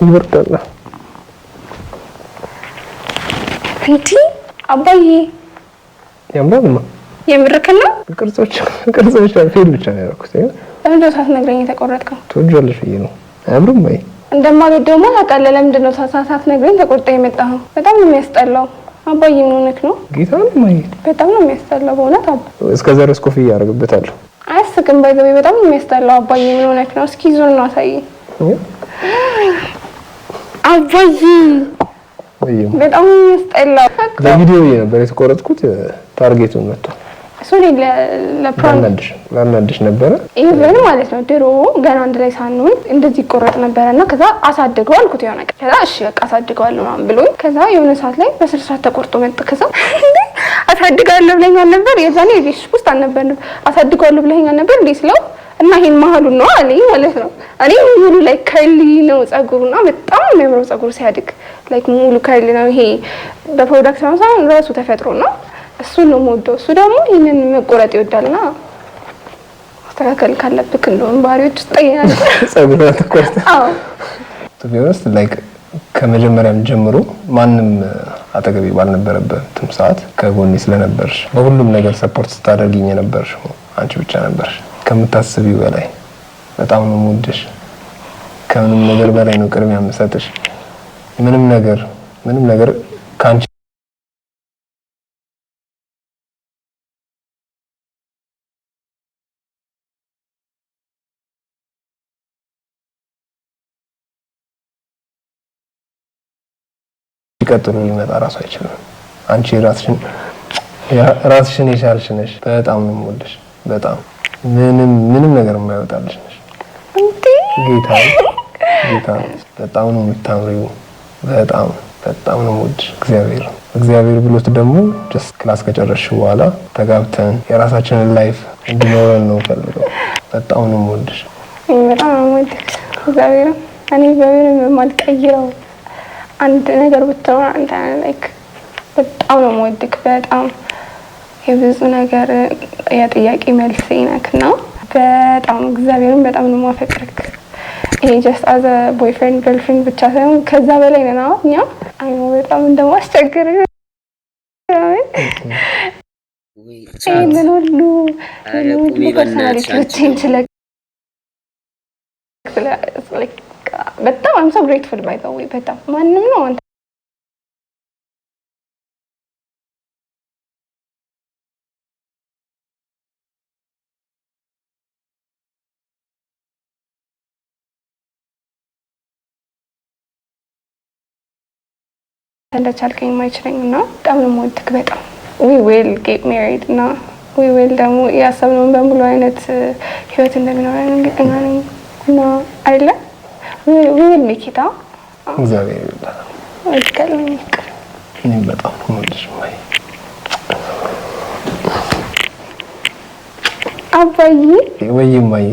ይወርዳል። እንዴ አባዬ ያምራልማ የምርክና ቅርጾች ፌል ብቻ ነው ያደረኩት። ለምንድነው ሳትነግረኝ የተቆረጥከው? ትወጃለሽ ብዬ ነው። አያምርም? አይ እንደማልወደውማ ታውቃለህ። ለምንድነው ሳትነግረኝ ተቆርጠ የመጣኸው? በጣም ነው የሚያስጠላው። አባዬ ምን ሆነክ ነው? ጌታ ነው ማይ በጣም ነው የሚያስጠላው በእውነት አባ። እስከዛ ድረስ ኮፍያ ያደርግበታለሁ። አያስቅም? ባይዘው በጣም ነው የሚያስጠላው። አባዬ ምን ሆነክ ነው? እስኪ ዞር ነው አሳየኝ። አባዬ በጣም ነው የሚያስጠላው። ለቪዲዮ ነበር የተቆረጥኩት። ታርጌቱን መጥቷል። ሶሪ ለፕራንክ ነበረ ኢቨን ማለት ነው። ድሮ ገና አንድ ላይ ሳንሆን እንደዚህ ቆረጥ ነበርና ከዛ አሳድገው አልኩት የሆነ ቀን። ከዛ እሺ በቃ አሳድገዋለሁ ምናምን ብሎኝ ከዛ የሆነ ሰዓት ላይ በስርዓት ተቆርጦ መጣ። ከዛ አሳድገዋለሁ ብለኛል ነበር የዛኔ ቤት ውስጥ አልነበርንም። አሳድገዋለሁ ብለኛል ነበር እንዴ ስለው እና ይሄን መሀሉን ነው አለኝ ማለት ነው። እኔ ሙሉ ላይ ከርሊ ነው ጸጉሩና በጣም የሚያምረው ጸጉሩ ሲያድግ ላይክ ሙሉ ከርሊ ነው። ይሄ በፕሮዳክት ነው ሳይሆን ራሱ ተፈጥሮ ነው። እሱ ነው የምወደው። እሱ ደግሞ ይሄንን መቆረጥ ይወዳልና አስተካከል ካለብክ እንደውም ባህሪዎች ውስጥ ጠይናል ጸጉሩ ተቆርጥ። አዎ ቢሆንስ ላይክ ከመጀመሪያም ጀምሮ ማንም አጠገቤ ባልነበረበትም ሰዓት ከጎኔ ስለነበርሽ በሁሉም ነገር ሰፖርት ስታደርጊኝ የነበርሽ አንቺ ብቻ ነበርሽ። ከምታስቢው በላይ በጣም ነው የምወድሽ። ከምንም ነገር በላይ ነው ቅድሚያ የምሰጥሽ። ምንም ነገር ካንቺ ቀጥሎ ሊመጣ ራሱ አይችልም። አንቺ ራስሽን የቻልሽ ነሽ። በጣም ነው የምወድሽ። በጣም ምንም ነገር የማይወጣልሽ ነሽ። ጌታ በጣም ነው የምታምሪው። በጣም ነው የምወድሽ። እግዚአብሔር ብሎት ደግሞ ጀስት ክላስ ከጨረስሽ በኋላ ተጋብተን የራሳችንን ላይፍ እንድኖረን ነው ፈልገው። በጣም ነው የምወድሽ። በጣም ነው የምወድሽ። እግዚአብሔር እኔ በምንም የማልቀይረው አንድ ነገር ብትሆን አንተ ላይክ በጣም ነው የምወድክ። በጣም የብዙ ነገር የጥያቄ መልስ ነክና በጣም እግዚአብሔርን በጣም ነው የማፈቅርክ። ይሄ ጀስት አዘ ቦይፍሬንድ ገርልፍሬንድ ብቻ ሳይሆን ከዛ በላይ ነው። እኛ አይ ነው በጣም እንደማስቸግር ይሄንን ሁሉ ፐርሰናሊቲዎችን በጣም I'm so grateful by the way በጣም ማንም ነው አንተ እንደቻልከኝ ማይችለኝና በጣም ነው የምወድክ። በጣም we will get married እና we will ደግሞ ያሰብነውን በሙሉ አይነት ህይወት እንደሚኖረን እንግዲህ እና አይደለ we will make it out። እግዚአብሔር ይባርክ። እኔ በጣም ነው የምወድሽ ማይ አባዬ። ወይ ማይ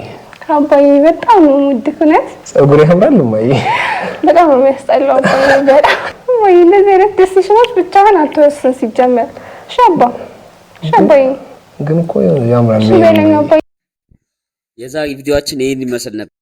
አባዬ በጣም ነው የምወድክ። እውነት ጸጉር ያምራል ማይ። በጣም ነው የሚያስጠላው አባዬ። በጣም ወይ እንደዚህ አይነት ዲሲሽኖች ብቻህን አትወስን ሲጀመር። ሻባዬ ግን እኮ ያምራል። እሺ በለኝ አባዬ። የዛሬ ቪዲዮአችን ይሄን ይመስል ነበር።